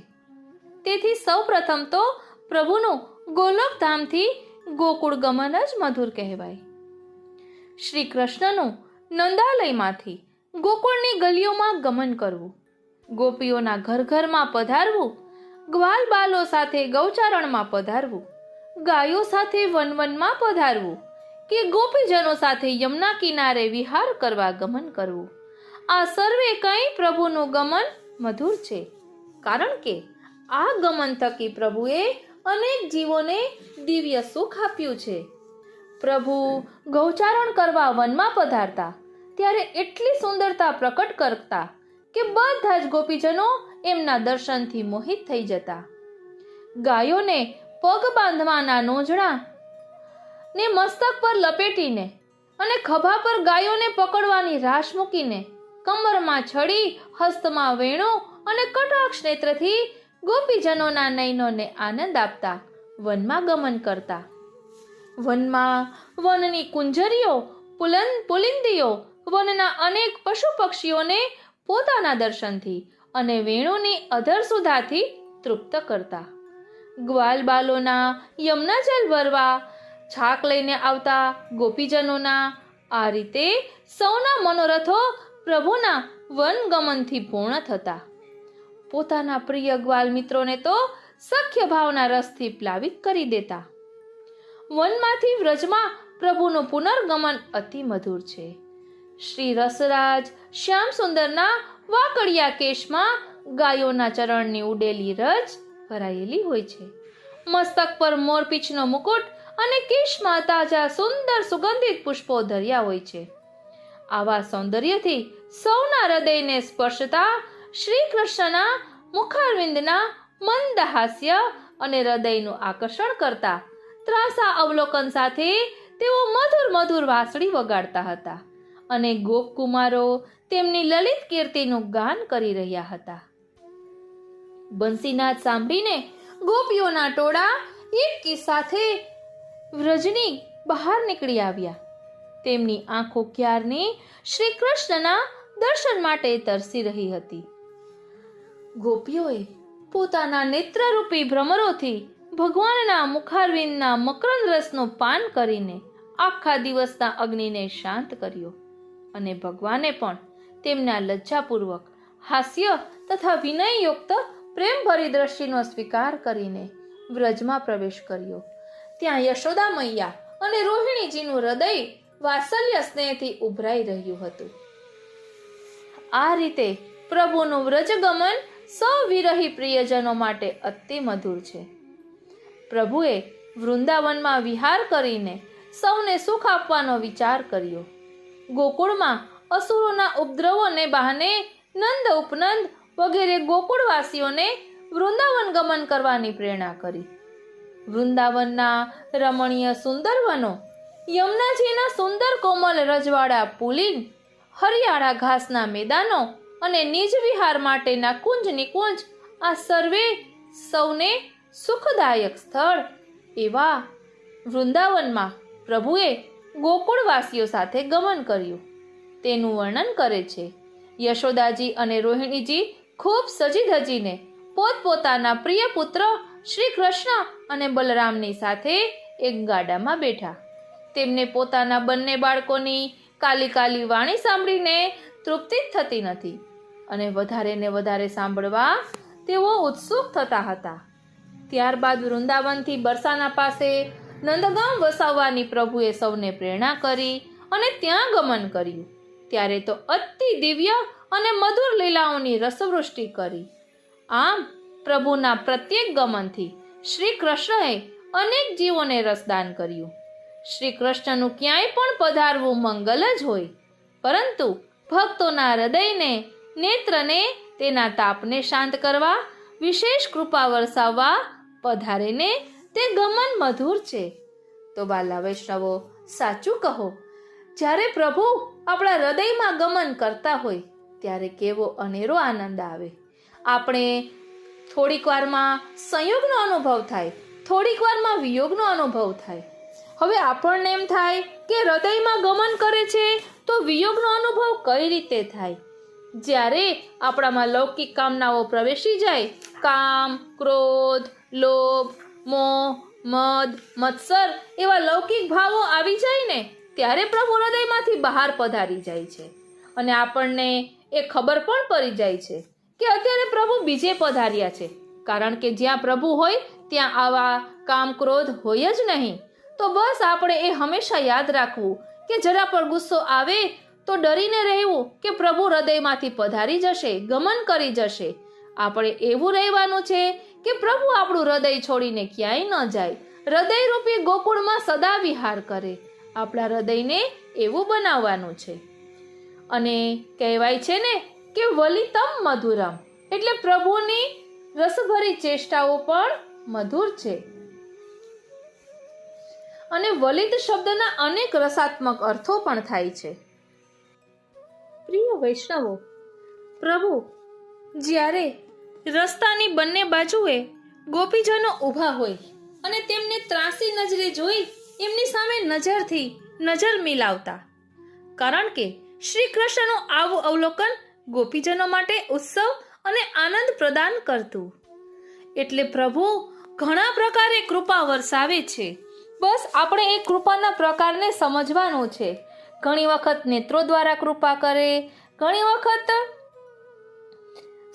તેથી સૌ પ્રથમ તો પ્રભુનું ગોલોક ધામથી ગોકુળ ગમન જ મધુર કહેવાય. શ્રી કૃષ્ણનું નંદાલયમાંથી ગોકુળની ગલીઓમાં ગમન કરવું, ગોપીઓના ઘર ઘરમાં પધારવું, ગ્વાલ બાલો સાથે ગૌચારણમાં પધારવું, ગાયો સાથે વનવનમાં પધારવું કે ગોપીજનો સાથે યમુના કિનારે વિહાર કરવા ગમન કરવું, આ સર્વે કંઈ પ્રભુનું ગમન મધુર છે. કારણ કે આ ગમન થકી પ્રભુએ અનેક જીવોને દિવ્ય સુખ આપ્યું છે. પ્રભુ ગૌચારણ કરવા વનમાં પધારતા ત્યારે એટલી સુંદરતા પ્રકટ કરતા કે બધા જ ગોપીજનો એમના દર્શનથી મોહિત થઈ જતા. ગાયોને પગ બાંધવાના નોંજણા ને મસ્તક પર લપેટીને અને ખભા પર ગાયોને પકડવાની રાશ મૂકીને કમરમાં છડી, હસ્તમાં વેણો અને કટાક્ષ નેત્રથી ગોપીજનોના નયનોને આનંદ આપતા વનમાં ગમન કરતા. વનમાં વનની કુંજરીઓ, પુલિંદીઓ, વનના અનેક પશુ પક્ષીઓને પોતાના દર્શનથી અને વેણુની અધર સુધાથી તૃપ્ત કરતા. ગ્વાલબાલોના યમુના જલ ભરવા છાક લઈને આવતા ગોપીજનોના આ રીતે સૌના મનોરથો પ્રભુના વનગમનથી પૂર્ણ થતા. પોતાના પ્રિય ગ્વાલ મિત્રોને તો સખ્ય ભાવના રસથી પ્લાવિત કરી દેતા. વનમાંથી વ્રજમાં પ્રભુનું પુનર્ગમન અતિ મધુર છે. શ્રી રસરાજ શ્યામ સુંદરના વાકડિયા કેશમાં ગાયોના ચરણની ઉડેલી રજ ભરાયેલી હોય છે. મસ્તક પર મોરપીંછનો મુકુટ અને કેશમાં તાજા સુંદર સુગંધિત પુષ્પો ધર્યા હોય છે. આવા સૌંદર્યથી સૌના હૃદયને સ્પર્શતા શ્રી કૃષ્ણના મુખારવિંદના મંદ હાસ્ય અને હૃદયનું આકર્ષણ કરતા ત્રાસા અવલોકન સાથે તેઓ મધુર મધુર વાંસળી વગાડતા હતા અને ગોપકુમારો તેમની લલિત કીર્તિનું ગાન કરી રહ્યા હતા. બંસીનાદ સાંભળીને ગોપીઓના ટોળા એકી સાથે વ્રજની બહાર નીકળી આવ્યા. તેમની આંખો ક્યારની શ્રી કૃષ્ણના દર્શન માટે તરસી રહી હતી. ગોપીઓએ પોતાના નેત્રરૂપી ભ્રમરોથી ભગવાનના મુખારવિંદના મકરંદ રસનું પાન કરીને આખા દિવસના અગ્નિને શાંત કર્યો અને ભગવાને પણ તેમના લજ્જાપૂર્વક હાસ્ય તથા વિનયયુક્ત પ્રેમભરી દ્રષ્ટિનો સ્વીકાર કરીને વ્રજમાં પ્રવેશ કર્યો. ત્યાં યશોદા મૈયા અને રોહિણીજીનું હૃદય વાત્સલ્ય સ્નેહથી ઉભરાઈ રહ્યું હતું. આ રીતે પ્રભુનું વ્રજગમન સૌ વિરહી પ્રિયજનો માટે અતિ મધુર છે. પ્રભુએ વૃંદાવનમાં વિહાર કરીને સૌને સુખ આપવાનો વિચાર કર્યો. ગોકુળમાં અસુરોના ઉપદ્રવોને બહાને નંદ ઉપનંદ વગેરે ગોકુળવાસીઓને વૃંદાવન ગમન કરવાની પ્રેરણા કરી. વૃંદાવનના રમણીય સુંદર વનો, યમુનાજીના સુંદર કોમલ રજવાડા પુલિન, હરિયાળા ઘાસના મેદાનો અને નિજ વિહાર માટેના કુંજ નિકુંજ, આ સર્વે સૌને સુખદાયક સ્થળ એવા વૃંદાવનમાં પ્રભુએ ગોકુળવાસીઓ સાથે ગમન કર્યું તેનું વર્ણન કરે છે. યશોદાજી અને રોહિણીજી ખૂબ સજી ધજીને પોતપોતાના પ્રિય પુત્ર શ્રી કૃષ્ણ અને બલરામની સાથે એક ગાડામાં બેઠા. તેમને પોતાના બંને બાળકોની કાલી કાલી વાણી સાંભળીને તૃપ્તિ જ થતી નથી અને વધારે ને વધારે સાંભળવા તેઓ ઉત્સુક થતા હતા. ત્યારબાદ વૃંદાવનથી બરસાના પાસે નંદગામ વસાવવાની પ્રભુએ સૌને પ્રેરણા કરી અને ત્યાં ગમન કર્યું. ત્યારે તો અતિ દિવ્ય અને મધુર લીલાઓની રસવૃષ્ટિ કરી. આમ પ્રભુના પ્રત્યેક ગમનથી શ્રી કૃષ્ણએ અનેક જીવોને રસદાન કર્યું. શ્રી કૃષ્ણનું ક્યાંય પણ પધારવું મંગલ જ હોય, પરંતુ ભક્તોના હૃદયને નેત્રને તેના તાપને શાંત કરવા વિશેષ કૃપા વરસાવવા પધારેને તે ગમન મધુર છે. તો બાલા વૈષ્ણવો, સાચું કહો, જ્યારે પ્રભુ આપણા હૃદયમાં ગમન કરતા હોય ત્યારે કેવો અનેરો આનંદ આવે. આપણે થોડીક વારમાં સંયોગનો અનુભવ થાય, થોડીક વારમાં વિયોગનો અનુભવ થાય. હવે આપણને એમ થાય કે હૃદયમાં ગમન કરે છે તો વિયોગનો અનુભવ કઈ રીતે થાય? જ્યારે આપણામાં લૌકિક કામનાઓ પ્રવેશી જાય, કામ, ક્રોધ, લોભ, મોહ, મદ, મત્સર એવા લૌકિક ભાવો આવી જાય ને, ત્યારે પ્રભુ હૃદયમાંથી બહાર પધારી જાય છે અને આપણને એ ખબર પણ પડી જાય છે કે અત્યારે પ્રભુ બીજે પધાર્યા છે. કારણ કે જ્યાં પ્રભુ હોય ત્યાં આવા કામ ક્રોધ હોય જ નહીં. તો બસ આપણે એ હંમેશા યાદ રાખવું કે જરા પણ ગુસ્સો આવે તો ડરીને રહેવું કે પ્રભુ હૃદયમાંથી પધારી જશે, ગમન કરી જશે. આપણે એવું રહેવાનું છે કે પ્રભુ આપણું હૃદય છોડીને ક્યાંય ન જાય, હૃદયરૂપી ગોકુળમાં સદા વિહાર કરે. આપણા હૃદયને એવું બનાવવાનું છે. અને કહેવાય છે ને કે વલિતમ મધુરમ, એટલે પ્રભુની રસભરી ચેષ્ટાઓ પણ મધુર છે. અને વલિત શબ્દના અનેક રસાત્મક અર્થો પણ થાય છે. પ્રિય વૈષ્ણવો, પ્રભુ જ્યારે રસ્તાની બંને બાજુએ ગોપીજનો ઊભા હોય અને તેમને ત્રાસી નજરે જોઈ એમની સામે નજરથી નજર મિલાવતા. કારણ કે શ્રી કૃષ્ણનું આવું અવલોકન ગોપીજનો માટે ઉત્સવ અને આનંદ પ્રદાન કરતું. એટલે પ્રભુ ઘણા પ્રકારે કૃપા વરસાવે છે. બસ આપણે એ કૃપાના પ્રકારને સમજવાનું છે. ઘણી વખત નેત્રો દ્વારા કૃપા કરે, ઘણી વખત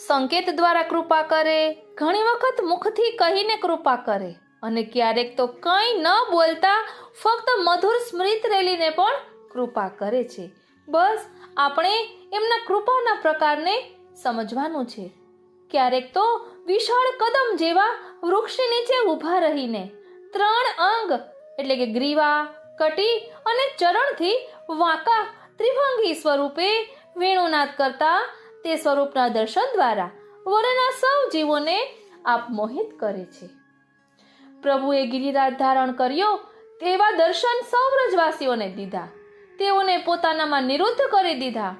સંકેત દ્વારા કૃપા કરે, ઘણી વખત મુખથી કહીને કૃપા કરે, અને ક્યારેક તો કંઈ ન બોલતા ફક્ત મધુર સ્મૃત રેલીને પણ કૃપા કરે છે. બસ આપણે એમના કૃપાના પ્રકારને સમજવાનું છે. ક્યારેક તો વિશાળ કદમ જેવા વૃક્ષની નીચે ઊભા રહીને 3 અંગ એટલે કે ગ્રીવા, કટી અને ચરણથી વાંકા ત્રિભંગી સ્વરૂપે વેણુનાદ કરતા તે સ્વરૂપના દર્શન દ્વારા વરના સૌ જીવોને આપમોહિત કરે છે. પ્રભુએ ગિરિરાજ ધારણ કર્યો તેવા દર્શન સૌ વ્રજવાસીઓને દીધા. તેઓને પોતાનામાં નિરુદ્ધ કરી દીધા.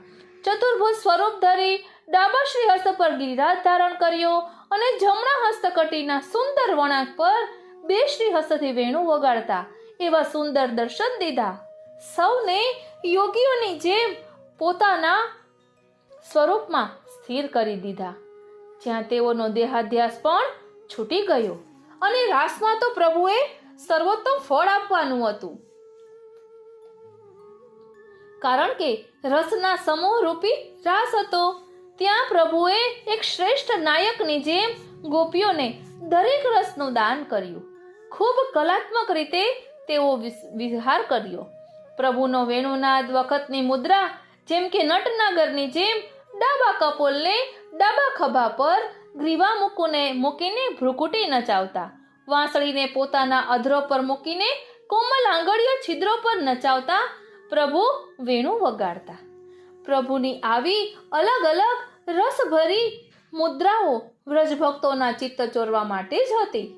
ચતુર્ભુજ સ્વરૂપ ધરી ડાબા શ્રી હસ્ત પર ગિરિરાજ ધારણ કર્યો અને જમણા હસ્તકટીના સુંદર વળાંક પર 2 શ્રી હસ્તથી વેણુ વગાડતા એવા સુંદર દર્શન દીધા. સૌને યોગીઓની જેમ પોતાના સ્વરૂપમાં સ્થિર કરી દીધા, જ્યાં તેઓનો દેહાધ્યાસ પણ છૂટી ગયો. અને રાસમાં તો પ્રભુએ સર્વોત્તમ ફળ આપવાનું હતું. કારણ કે રસના સમૂહ રૂપી રાસ હતો. ત્યાં પ્રભુએ એક શ્રેષ્ઠ નાયકની જેમ ગોપીઓને દરેક રસનું દાન કર્યું. ખૂબ કલાત્મક રીતે તેઓ વિહાર કર્યો. પ્રભુનો વેણુનાદ વખતની મુદ્રા જેમ કે નટનાગરની જેમ ડાબા કપોલને ડાબા ખભા પર ગ્રીવા મૂકીને ભ્રુકુટી નચાવતા, વાંસળીને પોતાના અધરો પર મૂકીને કોમલ આંગળીઓ છિદ્રો પર નચાવતા પ્રભુ વેણુ વગાડતા. પ્રભુની આવી અલગ અલગ રસભરી મુદ્રાઓ વ્રજભક્તોના ચિત્ત ચોરવા માટે જ હતી.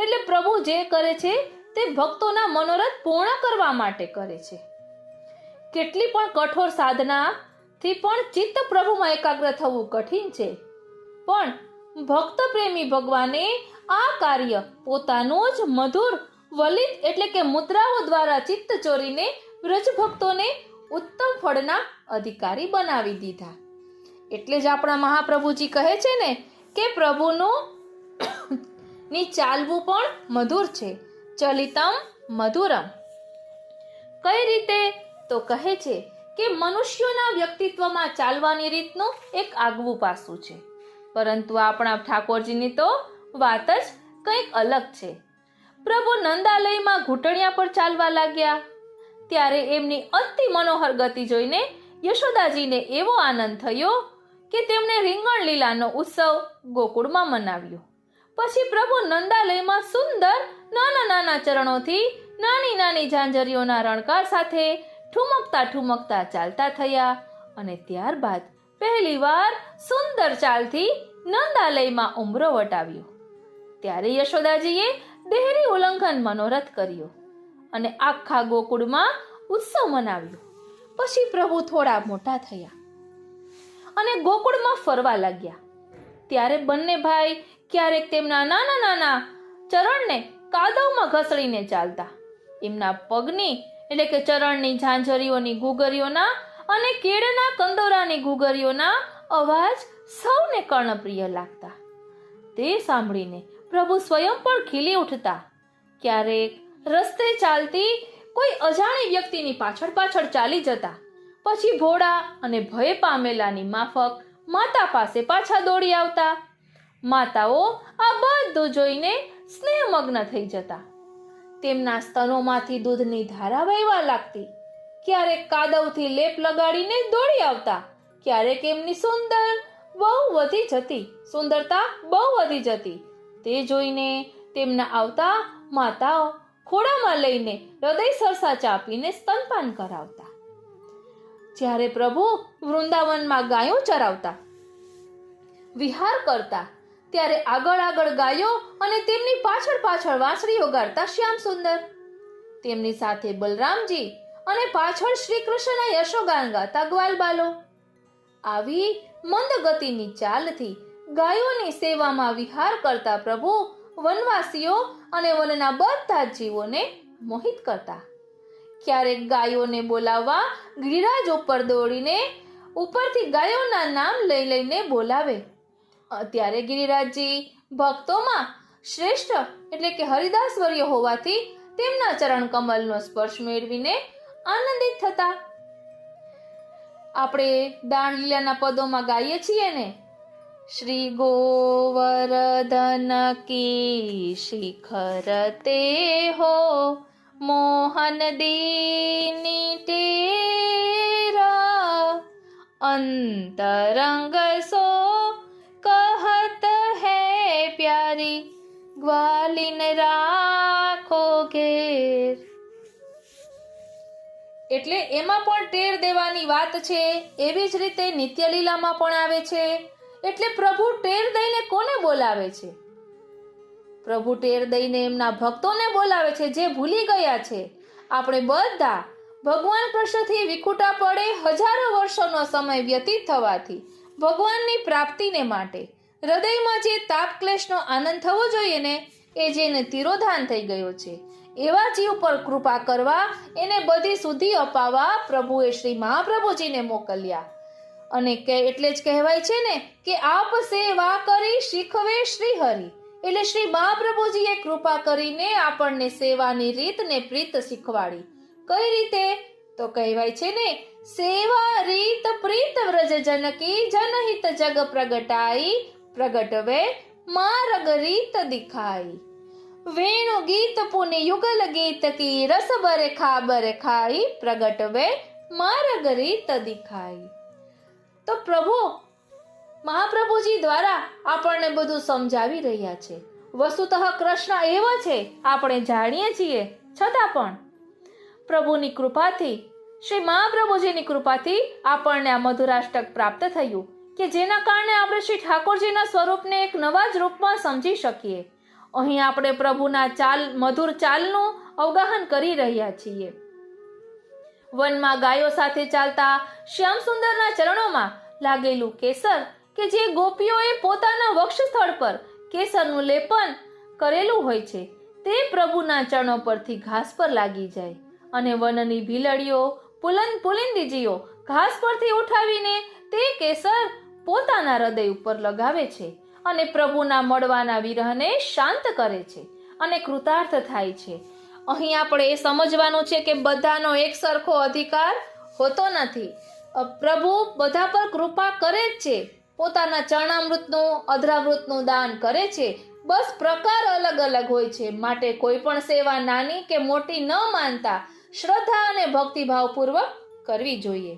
એટલે પ્રભુ જે કરે છે તે ભક્તોના મનોરથ પૂર્ણ કરવા માટે કરે છે. કેટલી પણ કઠોર સાધનાથી પણ ચિત્ત પ્રભુમાં એકાગ્ર થવું કઠિન છે, પણ ભક્ત પ્રેમી ભગવાને આ કાર્ય પોતાનું જ મધુર વલિત એટલે કે મુદ્રાઓ દ્વારા ચિત્ત ચોરીને વ્રજભક્તોને ઉત્તમ ફળના અધિકારી બનાવી દીધા. એટલે જ આપણા મહાપ્રભુજી કહે છે ને કે પ્રભુનું ની ચાલવું પણ મધુર છે, ચલિતમ મધુરમ. કઈ રીતે? તો કહે છે કે મનુષ્યોના વ્યક્તિત્વમાં ચાલવાની રીતનું એક આગવું પાસું છે, પરંતુ આપણા ઠાકોરજીની તો વાત જ કંઈક અલગ છે. પ્રભુ નંદાલયમાં ઘૂંટણિયા પર ચાલવા લાગ્યા ત્યારે એમની અતિ મનોહર ગતિ જોઈને યશોદાજીને એવો આનંદ થયો કે તેમણે રીંગણ લીલાનો ઉત્સવ ગોકુળમાં મનાવ્યો. પછી પ્રભુ નંદાલયમાં સુંદર નાના નાના ચરણોથી નાની નાની ઝાંઝરીઓના રણકાર સાથે ઠુમકતા ચાલતા થયા અને ત્યારબાદ પહેલીવાર સુંદર ચાલથી નંદાલયમાં ઉંબરો વટાવ્યો. ત્યારે યશોદાજીએ દેહરી ઉલ્લંઘન મનોરથ કર્યો અને આખા ગોકુળમાં ઉત્સવ મનાવ્યો. પછી પ્રભુ થોડા મોટા થયા અને ગોકુળમાં ફરવા લાગ્યા. ત્યારે બંને ભાઈ ક્યારેક તેમના નાના નાના ચરણને કાદવમાં ઘસડીને ચાલતા. એમના પગની એટલે કે ચરણની ઝાંઝરીઓની ઘૂઘરીઓના અને કેળના કંદોરાની ઘૂઘરીઓના અવાજ સૌને કર્ણપ્રિય લાગતા. તે સાંભળીને પ્રભુ સ્વયં પણ ખીલી ઉઠતા. ક્યારેક રસ્તે ચાલતી કોઈ અજાણી વ્યક્તિની પાછળ ચાલી જતા. પછી ભોળા અને ભય પામેલાની માફક માતા પાસે પાછા દોડી આવતા. માતાઓ આ બધું જોઈને સ્નેહમગ્ન થઈ જતા. તેમના સ્તનોમાંથી દૂધની ધારા વહેવા લાગતી. ક્યારેક કાદવથી લેપ લગાડીને દોડી આવતા. ક્યારેક એમની સુંદરતા બહુ વધી જતી. તે જોઈને તેમના આવતા માતાઓ ખોળામાં લઈને હૃદય સરસા ચાપીને સ્તનપાન કરાવતા. જ્યારે પ્રભુ વૃંદાવનમાં ગાયો ચરાવતા, વિહાર કરતા, ત્યારે આગળ ગાયો અને તેમની પાછળ વાંસળી વગાડતા શ્યામ સુંદર. તેમની સાથે બલરામજી અને પાછળ શ્રી કૃષ્ણના યશોગાન ગાતા ગ્વાલ બાલો. આવી મંદ ગતિની ચાલથી ગાયોની સેવામાં વિહાર કરતા પ્રભુ વનવાસીઓ અને વનના બધા જીવોને મોહિત કરતા. ક્યારેક ગાયોને બોલાવવા ગિરિરાજ ઉપર દોડીને ઉપરથી ગાયોના નામ લઈ લઈને બોલાવે. ત્યારે ગિરિરાજજી ભક્તોમાં શ્રેષ્ઠ એટલે કે હરિદાસવર્ય હોવાથી તેમના ચરણ કમલનો સ્પર્શ મેળવીને આનંદિત થતા. આપણે દાંડલીલાના પદોમાં ગાઈએ છીએ ને, શ્રી ગોવર્ધન કી શિખર તે હો મોહન દીની ટેરા અંતરંગ સો કહત હૈ પ્યારી ગ્વાલિન રાખો ઘેર. એટલે એમાં પણ ટેર દેવાની વાત છે. એવી જ રીતે નિત્યલીલામાં પણ આવે છે. એટલે પ્રભુ ટેર દઈને કોને બોલાવે છે? પ્રભુ ટેર દઈને એમના ભક્તોને બોલાવે છે જે ભૂલી ગયા છે. આપણે બધા ભગવાન કૃષ્ણથી વિખૂટા પડે હજારો વર્ષોનો સમય વ્યતીત થવાથી ભગવાનની પ્રાપ્તિને માટે હૃદયમાં જે તાપ ક્લેશનો આનંદ થવો જોઈએ ને, એ જેને તિરોધાન થઈ ગયો છે, એવા જીવ પર કૃપા કરવા, એને બધી શુદ્ધિ અપાવવા પ્રભુએ શ્રી મહાપ્રભુજીને મોકલ્યા. અને એટલે જ કહેવાય છે ને કે આપ સેવા કરી શીખવે શ્રી હરિ. એટલે શ્રી મહાપ્રભુજીએ કૃપા કરીને આપણને સેવાની રીત ને પ્રીત શીખવાડી. કઈ રીતે? તો કહેવાય છે ને, સેવા રીત પ્રીત વ્રજ જનકી જનહિત જગ પ્રગટાઈ પ્રગટવે માર્ગ રીત દિખાઈ. વેણુ ગીત પુનિ યુગલ ગીત કી રસ બરે ખાબર ખાઈ પ્રગટવે માર્ગ રીત દિખાઈ. તો પ્રભુ મહાપ્રભુજી દ્વારા આપણને બધું સમજાવી રહ્યા છે. વસ્તુતઃ કૃષ્ણ એવો છે આપણે જાણીએ છીએ, છતાં પણ પ્રભુની કૃપાથી, શ્રી મહાપ્રભુજીની કૃપાથી આપણને આ મધુરાષ્ટક પ્રાપ્ત થયું કે જેના કારણે આપણે શ્રી ઠાકોરજીના સ્વરૂપને એક નવા જ રૂપમાં સમજી શકીએ. અહીં આપણે પ્રભુના મધુર ચાલનું અવગાહન કરી રહ્યા છીએ. વનમાં ગાયો સાથે ચાલતા શ્યામ સુંદરના ચરણોમાં લાગેલું કેસર કે જે ગોપીઓએ પોતાના વક્ષસ્થળ પર કેસરનું લેપન કરેલું હોય છે, તે પ્રભુના ચરણો પરથી ઘાસ પર લાગી જાય અને વનની ભીલડીઓ પુલિંદીજીઓ ઘાસ પરથી ઉઠાવીને તે કેસર પોતાના હૃદય ઉપર લગાવે છે અને પ્રભુના મળવાના વિરહને શાંત કરે છે અને કૃતાર્થ થાય છે. અહીં આપણે એ સમજવાનું છે કે બધાનો એક સરખો અધિકાર હોતો નથી. પ્રભુ બધા પર કૃપા કરે જ છે, પોતાના ચરણામૃતનું અધરામૃતનું દાન કરે છે. બસ પ્રકાર અલગ અલગ હોય છે. માટે કોઈ પણ સેવા નાની કે મોટી ન માનતા શ્રદ્ધા અને ભક્તિભાવપૂર્વક કરવી જોઈએ.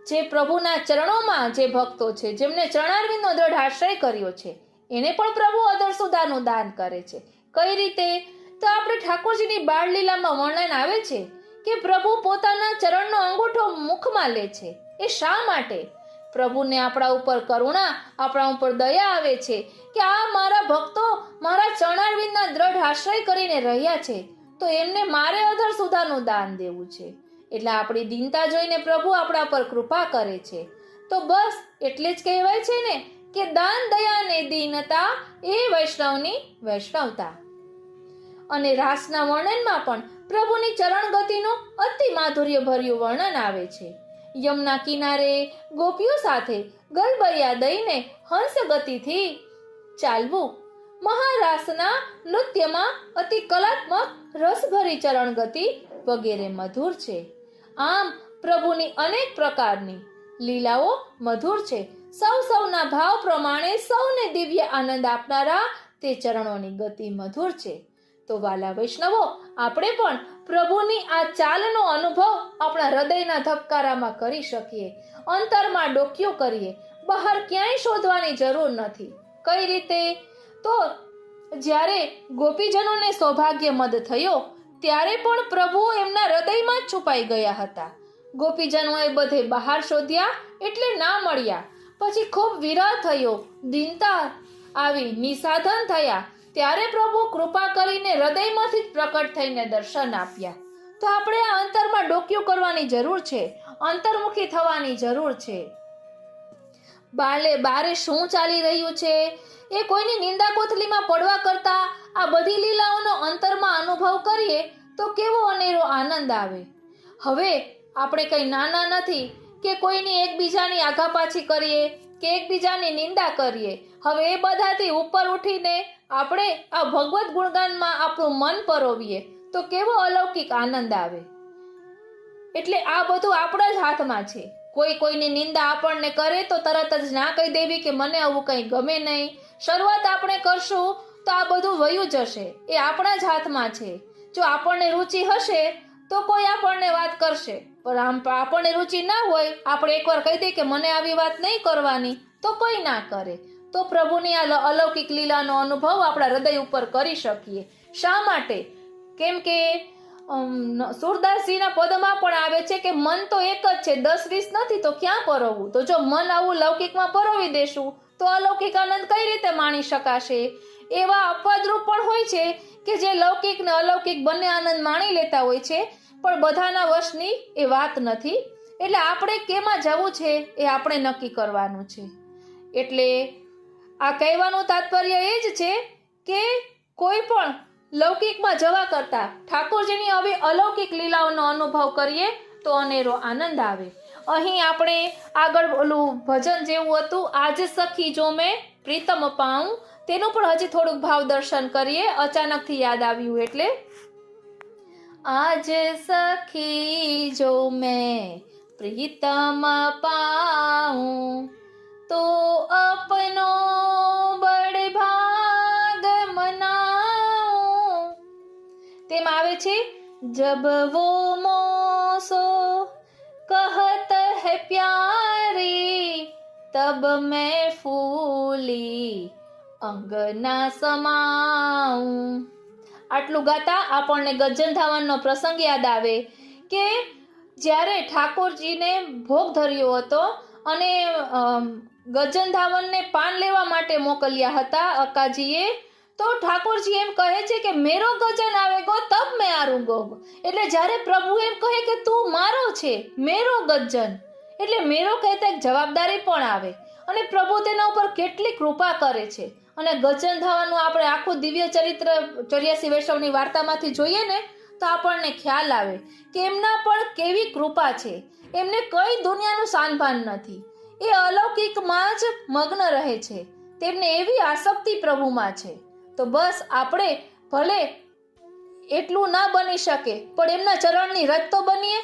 જે પ્રભુના ચરણોમાં જે ભક્તો છે, જેમને ચરણારવિંદનો દ્રઢ આશ્રય કર્યો છે, એને પણ પ્રભુ અધર સુધાનું દાન કરે છે. કઈ રીતે? તો આપણે ઠાકોરજીની બાળ લીલામાં વર્ણન આવે છે કે પ્રભુ પોતાના ચરણનો અંગૂઠો મુખમાં લે છે. એ શા માટે? પ્રભુને આપણા ઉપર કરુણા, આપણા ઉપર દયા આવે છે કે આ મારા ભક્તો મારા ચરણારવિંદના દ્રઢ આશ્રય કરીને રહ્યા છે, તો એમને મારે અધર સુધાનું દાન દેવું છે. એટલે આપણી દીનતા જોઈને પ્રભુ આપણા પર કૃપા કરે છે. તો બસ એટલે જ કહેવાય છે ને કે દાન દયા ને દીનતા એ વૈષ્ણવની વૈષ્ણવતા. અને રાસના વર્ણનમાં પણ પ્રભુની ચરણ ગતિનું અતિ માધુર્ય ભર્યું વર્ણન આવે છે. યમુના કિનારે ગોપીઓ સાથે ગલબૈયા દઈને હંસ ગતિથી ચાલવું, મહારાસના નૃત્યમાં અતિ કલાત્મક રસભરી ચરણ ગતિ વગેરે મધુર છે. આમ પ્રભુની અનેક પ્રકારની લીલાઓ મધુર છે. સૌના ભાવ પ્રમાણે સૌને દિવ્ય આનંદ આપનારા તે ચરણોની ગતિ મધુર છે. તો વાલા વૈષ્ણવો, આપણે પણ પ્રભુની આ ચાલનો અનુભવ આપણા હૃદયના ધબકારામાં કરી શકીએ, અંતરમાં ડોક્યું કરીએ. બહાર ક્યાંય શોધવાની જરૂર નથી. કઈ રીતે? તો જ્યારે ગોપીજનોને સૌભાગ્ય મદ થયો ત્યારે પણ પ્રભુ એમના હૃદયમાં જ છુપાઈ ગયા હતા. ગોપીજનોએ બધે બહાર શોધ્યા એટલે ના મળ્યા. પછી ખૂબ વિરહ થયો, દીનતા આવી, નિસાધન થયા. ત્યારે પ્રભુ કૃપા કરીને હૃદયમાંથી જ પ્રકટ થઈને દર્શન આપ્યા. તો આપણે આ અંતરમાં ડોક્યું કરવાની જરૂર છે, અંતર્મુખી થવાની જરૂર છે. બારે શું ચાલી રહ્યું છે એ કોઈની નિંદા કોથલીમાં પડવા કરતા આ બધી લીલાઓનો અંતરમાં અનુભવ કરીએ તો કેવો અનેરો આનંદ આવે. હવે આપણે કંઈ નાના નથી કે કોઈની એકબીજાની આઘાપાછી કરીએ કે એકબીજાની નિંદા કરીએ. હવે એ બધાથી ઉપર ઉઠીને આપણે આ ભગવત ગુણગાનમાં આપણું મન પરોવીએ તો કેવો અલૌકિક આનંદ આવે. એટલે આ બધું આપણા જ હાથમાં છે. કોઈની નિંદા આપણને કરે તો તરત જ ના કહી દેવી કે મને આવું કંઈ ગમે નહીં. શરૂઆત આપણે કરશું તો આ બધું વયું જશે. એ આપણા જ હાથમાં છે. જો આપણને રુચિ હશે તો કોઈ આપણને વાત કરશે, પણ આપણને રુચિ ના હોય, આપણે એકવાર કહી દઈએ કે મને આવી વાત નહીં કરવાની, તો કોઈ ના કરે. તો પ્રભુની આ અલૌકિક લીલાનો અનુભવ આપણા હૃદય ઉપર કરી શકીએ. શા માટે? કેમ કે સુરદાસજીના પદમાં પણ આવે છે કે મન તો એક જ છે, 10-20 નથી, તો ક્યાં પરોવવું? તો જો મન આવું લૌકિકમાં પરોવી દેશું તો અલૌકિક આનંદ કઈ રીતે માણી શકાશે? એવા અપવાદરૂપ પણ હોય છે કે જે લૌકિક ને અલૌકિક બંને આનંદ માણી લેતા હોય છે, પણ બધાના વશની એ વાત નથી. એટલે આપણે કેમાં જવું છે એ આપણે નક્કી કરવાનું છે. એટલે આ કહેવાનું તાત્પર્ય એ જ છે કે કોઈ પણ લૌકિકમાં જવા કરતા ઠાકોરજીની આવી અલૌકિક લીલાઓનો અનુભવ કરીએ તો અનેરો આનંદ આવે. અહીં આપણે આગળ ઓલું ભજન જેવું હતું, આજ સખી જો મેં પ્રીતમ પાઉં, તેનું પણ હજી થોડુંક ભાવ દર્શન કરીએ. અચાનકથી યાદ આવ્યું એટલે આજ સખી જો મેં પ્રીતમ પાઉં તો અપનો બડ ભાગ મનાઉં. તેમાં આવે છે જબ વો મોસો કહત હૈ પ્યારી તબ મેં ફૂલી અંગના સમાઉં. આટલું ગાતા આપણને ગજન ધાવનનો પ્રસંગ યાદ આવે કે જ્યારે ઠાકોરજીને ભોગ ધર્યો હતો અને ગજન ધાવનને પાન લેવા માટે મોકલ્યા હતા અકાજીએ, તો ઠાકોરજી એમ કહે છે કે મેરો ગજન આવેગો તબ મેં આરુંગો. એટલે જ્યારે પ્રભુ એમ કહે કે તું મારો છે, મેરો ગજન, એટલે મેરો કહેતા એક જવાબદારી પણ આવે અને પ્રભુ તેના ઉપર કેટલી કૃપા કરે છે. અને ગજન ધાવનનું આપણે આખું દિવ્ય ચરિત્ર 84 વૈષ્ણવની વાર્તામાંથી જોઈએ ને તો આપણને ખ્યાલ આવે કે એમના પણ કેવી કૃપા છે. એમને કઈ દુનિયાનું સાનભાન નથી. એ અલૌકિકમાં જ મગ્ન રહે છે. તેમને એવી આસક્તિ પ્રભુમાં છે. તો બસ આપણે ભલે એટલું ના બની શકે પણ એમના ચરણની રજ તો બનીએ,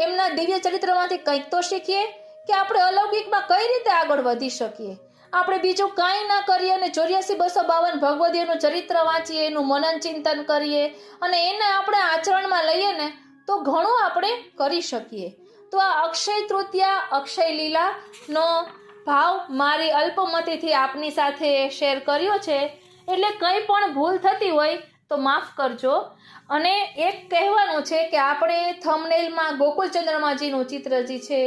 એમના દિવ્ય ચરિત્રમાંથી કંઈક તો શીખીએ કે આપણે અલૌકિકમાં કઈ રીતે આગળ વધી શકીએ. આપણે બીજું કાંઈ ના કરીએ અને 84-252 ભગવદીયનું ચરિત્ર વાંચીએ, એનું મનન ચિંતન કરીએ અને એને આપણે આચરણમાં લઈએ ને તો ઘણું આપણે કરી શકીએ. તો આ અક્ષય તૃતીયા, અક્ષય લીલાનો ભાવ મારી અલ્પમતીથી આપની સાથે શેર કર્યો છે. એટલે કંઈ પણ ભૂલ થતી હોય તો માફ કરજો. અને એક કહેવાનું છે કે આપણે થંબનેલમાં ગોકુળચંદ્રમાજીનું ચિત્રજી છે,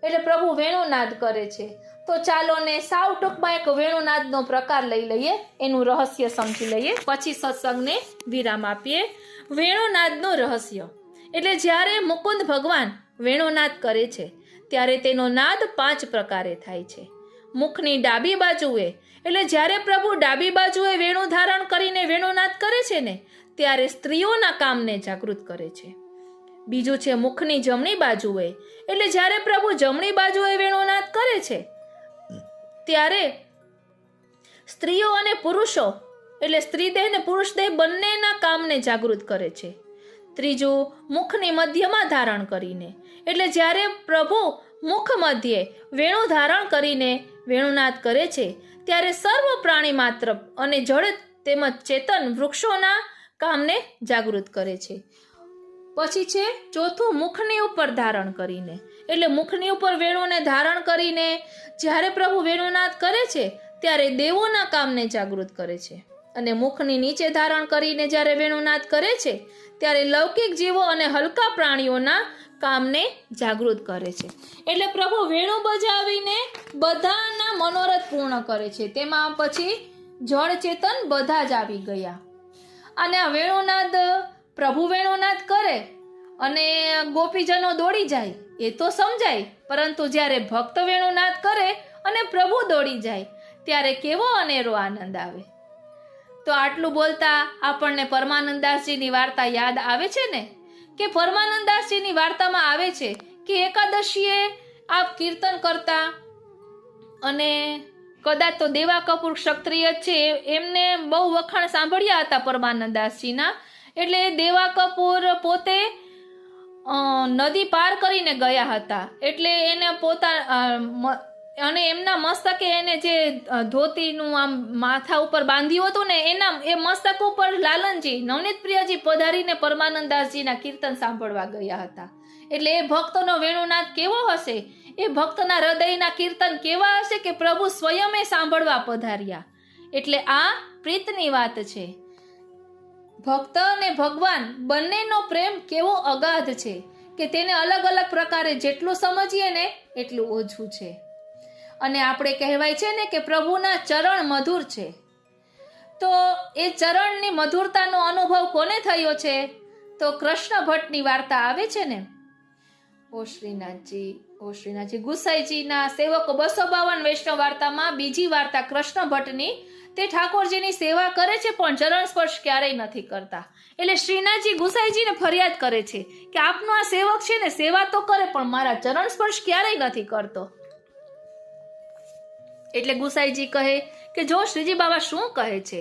એટલે પ્રભુ વેણુનાદ કરે છે. તો ચાલો ને સાવ ટૂંકમાં એક વેણુનાદનો પ્રકાર લઈ લઈએ, એનું રહસ્ય સમજી લઈએ, પછી સત્સંગને વિરામ આપીએ. વેણુનાદનું રહસ્ય એટલે જ્યારે મુકુંદ ભગવાન વેણુનાદ કરે છે ત્યારે તેનો નાદ 5 પ્રકારે થાય છે. મુખની ડાબી બાજુએ એટલે જ્યારે પ્રભુ ડાબી બાજુએ વેણુ ધારણ કરીને વેણુનાદ કરે છે ને ત્યારે સ્ત્રીઓના કામને જાગૃત કરે છે. બીજું છે મુખની જમણી બાજુએ એટલે જ્યારે પ્રભુ જમણી બાજુએ વેણુનાદ કરે છે ત્યારે સ્ત્રીઓ અને પુરુષો એટલે સ્ત્રી દેહ ને પુરુષ દેહ બંનેના કામને જાગૃત કરે છે. ત્રીજું મુખની મધ્યમાં ધારણ કરીને એટલે જ્યારે પ્રભુ મુખ મધ્યે વેણુ ધારણ કરીને વેણુનાદ કરે છે ત્યારે સર્વ પ્રાણી માત્ર અને જળ તેમજ ચેતન વૃક્ષોના કામને જાગૃત કરે છે. પછી છે ચોથું મુખની ઉપર ધારણ કરીને એટલે મુખની ઉપર વેણુને ધારણ કરીને જ્યારે પ્રભુ વેણુનાદ કરે છે ત્યારે દેવોના કામને જાગૃત કરે છે. અને મુખની નીચે ધારણ કરીને જ્યારે વેણુનાદ કરે છે ત્યારે લૌકિક જીવો અને હલકા પ્રાણીઓના કામને જાગૃત કરે છે. એટલે પ્રભુ વેણુ બજાવીને બધાના મનોરથ પૂર્ણ કરે છે. તેમાં પછી જળ ચેતન બધા જ આવી ગયા. અને આ વેણુનાદ પ્રભુ વેણુનાદ કરે અને ગોપીજનો દોડી જાય એ તો સમજાય, પરંતુ જ્યારે ભક્ત વેણુનાદ કરે અને પ્રભુ દોડી જાય ત્યારે કેવો અનેરો આનંદ આવે. તો આટલું બોલતા આપણને પરમાનંદદાસજીની વાર્તા યાદ આવે છે ને, કે પરમાનંદદાસજીની વાર્તામાં આવે છે કે એકાદશીએ આપ કીર્તન કરતા, અને કદાચ તો દેવા કપૂર ક્ષત્રિય છે એમને બહુ વખાણ સાંભળ્યા હતા પરમાનંદદાસજીના, એટલે દેવા કપૂર પોતે નદી પાર કરીને ગયા હતા, એટલે એને અને એમના મસ્તકે એને જે ધોતીનું આમ માથા ઉપર બાંધ્યું હતું ને, એ મસ્તક ઉપર લાલનજી નવનીત પ્રિયાજી પધારીને પરમાનંદદાસજીના કીર્તન સાંભળવા ગયા હતા. એટલે એ ભક્તનો વેણુનાદ કેવો હશે, એ ભક્તના હૃદયના કીર્તન કેવા હશે કે પ્રભુ સ્વયં સાંભળવા પધાર્યા. એટલે આ પ્રીતની વાત છે. ભક્ત અને ભગવાન બંનેનો પ્રેમ કેવો અગાધ છે કે તેને અલગ અલગ પ્રકારે જેટલું સમજીએ ને એટલું ઓછું છે. અને આપણે કહેવાય છે ને કે પ્રભુના ચરણ મધુર છે. તો એ ચરણની મધુરતાનો અનુભવ કોને થયો છે? તો કૃષ્ણ ભટ્ટની વાર્તા આવે છે ને, ઓ શ્રીનાથજી ગુસાઈજીના સેવકો 252 વૈષ્ણવ વાર્તામાં બીજી વાર્તા કૃષ્ણ ભટ્ટની, તે ઠાકોરજીની સેવા કરે છે પણ ચરણ સ્પર્શ ક્યારેય નથી કરતા. એટલે શ્રીનાથજી ગુસાઈજીને ફરિયાદ કરે છે કે આપનો આ સેવક છે ને સેવા તો કરે પણ મારા ચરણ સ્પર્શ ક્યારેય નથી કરતો. એટલે ગુસાઈજી કહે કે જો શ્રીજી બાબા શું કહે છે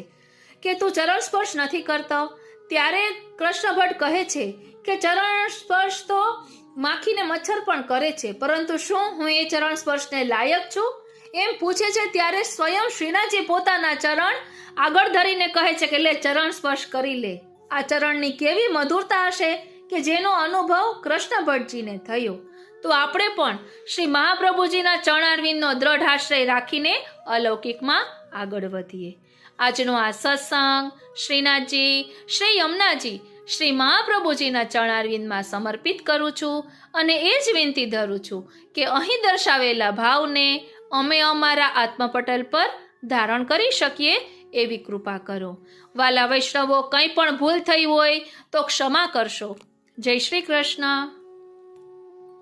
કે તું ચરણ સ્પર્શ નથી કરતો? ત્યારે કૃષ્ણ ભટ્ટ કહે છે કે ચરણ સ્પર્શ તો માખીને મચ્છર પણ કરે છે, પરંતુ શું હું એ ચરણ સ્પર્શને લાયક છું? એમ પૂછે છે. ત્યારે સ્વયં શ્રીનાથજી પોતાના ચરણ આગળ ધરીને કહે છે કે લે ચરણ સ્પર્શ કરી લે. આ ચરણની કેવી મધુરતા હશે કે જેનો અનુભવ કૃષ્ણ ભટ્ટજીને થયો. તો આપણે પણ શ્રી મહાપ્રભુજીના ચરણારવિંદનો દ્રઢ આશ્રય રાખીને અલૌકિકમાં આગળ વધીએ. આજનો આ સત્સંગ શ્રીનાથજી, શ્રી યમુનાજી, શ્રી મહાપ્રભુજીના ચરણારવિંદમાં સમર્પિત કરું છું અને એ જ વિનંતી ધરું છું કે અહીં દર્શાવેલા ભાવને અમે અમારા આત્મપટલ પર ધારણ કરી શકીએ એવી કૃપા કરો. વાલા વૈષ્ણવો, કંઈ પણ ભૂલ થઈ હોય તો ક્ષમા કરશો. જય શ્રી કૃષ્ણ.